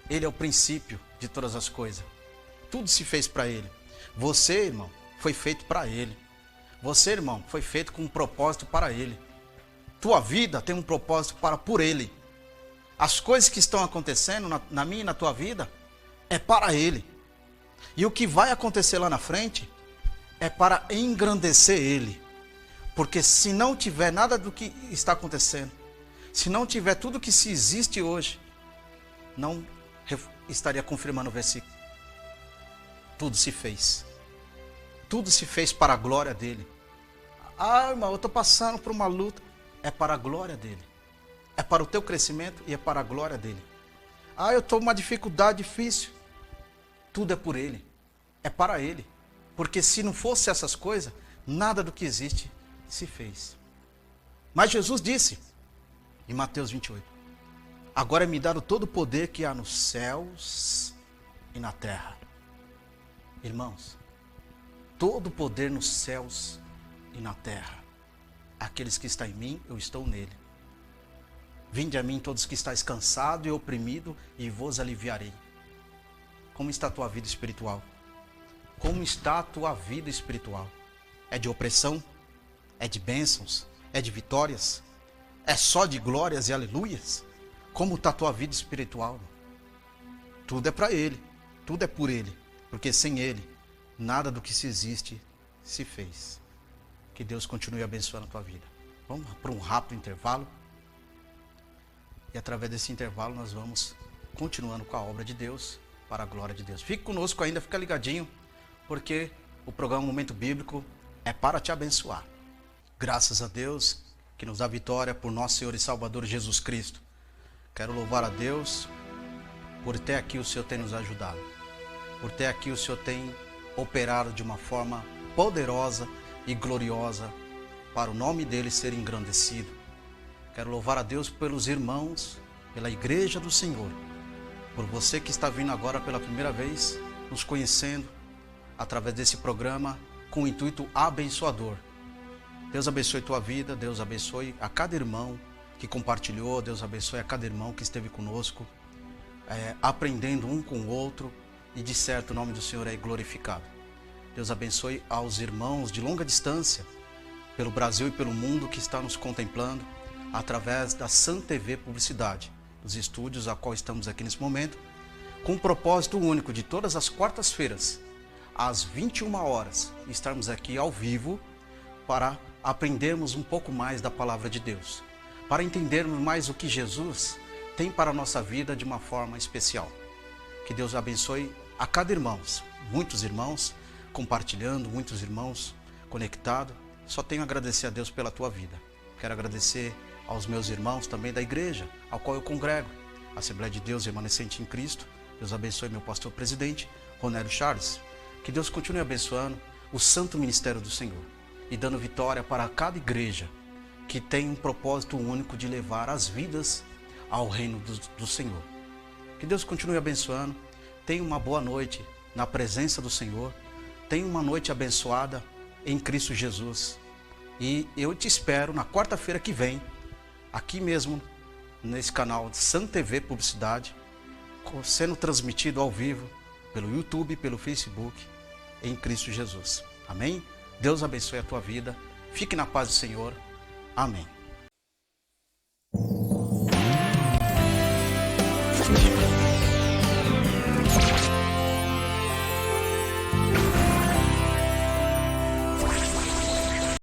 Ele é o princípio de todas as coisas. Tudo se fez para Ele. Você, irmão, foi feito para Ele. Você, irmão, foi feito com um propósito para Ele. Tua vida tem um propósito por Ele. As coisas que estão acontecendo na minha e na tua vida é para Ele. E o que vai acontecer lá na frente é para engrandecer Ele. Porque se não tiver nada do que está acontecendo, se não tiver tudo que se existe hoje, não estaria confirmando o versículo. Tudo se fez. Tudo se fez para a glória dele. Ah, irmão, eu estou passando por uma luta. É para a glória dele. É para o teu crescimento e é para a glória dele. Ah, eu estou numa dificuldade difícil. Tudo é por ele. É para ele. Porque se não fosse essas coisas, nada do que existe se fez. Mas Jesus disse, em Mateus 28, agora é me dado todo o poder que há nos céus e na terra. Irmãos, todo o poder nos céus e na terra. Aqueles que estão em mim, eu estou nele. Vinde a mim todos que estáis cansados e oprimidos, e vos aliviarei. Como está a tua vida espiritual? Como está a tua vida espiritual? É de opressão? É de bênçãos? É de vitórias? É só de glórias e aleluias? Como está a tua vida espiritual? Tudo é para Ele, tudo é por Ele, porque sem Ele, nada do que se existe se fez. Que Deus continue abençoando a tua vida. Vamos para um rápido intervalo. E através desse intervalo nós vamos continuando com a obra de Deus, para a glória de Deus. Fique conosco ainda, fica ligadinho, porque o programa Momento Bíblico é para te abençoar. Graças a Deus que nos dá vitória por nosso Senhor e Salvador Jesus Cristo. Quero louvar a Deus por ter aqui o Senhor tem nos ajudado. Por ter aqui o Senhor tem operado de uma forma poderosa e gloriosa para o nome dele ser engrandecido. Quero louvar a Deus pelos irmãos, pela igreja do Senhor, por você que está vindo agora pela primeira vez, nos conhecendo através desse programa com o intuito abençoador. Deus abençoe tua vida, Deus abençoe a cada irmão que compartilhou, Deus abençoe a cada irmão que esteve conosco, aprendendo um com o outro, e de certo o nome do Senhor é glorificado. Deus abençoe aos irmãos de longa distância, pelo Brasil e pelo mundo que está nos contemplando, através da Santa TV Publicidade, dos estúdios a qual estamos aqui nesse momento, com o propósito único de todas as quartas-feiras, às 21 horas, estarmos aqui ao vivo para aprendermos um pouco mais da Palavra de Deus, para entendermos mais o que Jesus tem para a nossa vida de uma forma especial. Que Deus abençoe a cada irmão, muitos irmãos compartilhando, muitos irmãos conectados. Só tenho a agradecer a Deus pela tua vida. Quero agradecer aos meus irmãos também da igreja, ao qual eu congrego, Assembleia de Deus Remanescente em Cristo. Deus abençoe meu pastor presidente, Ronélio Charles. Que Deus continue abençoando o santo ministério do Senhor e dando vitória para cada igreja que tem um propósito único de levar as vidas ao reino do Senhor. Que Deus continue abençoando. Tenha uma boa noite na presença do Senhor. Tenha uma noite abençoada em Cristo Jesus. E eu te espero na quarta-feira que vem, aqui mesmo, nesse canal Santa TV Publicidade, sendo transmitido ao vivo pelo YouTube, pelo Facebook, em Cristo Jesus. Amém? Deus abençoe a tua vida. Fique na paz do Senhor. Amém.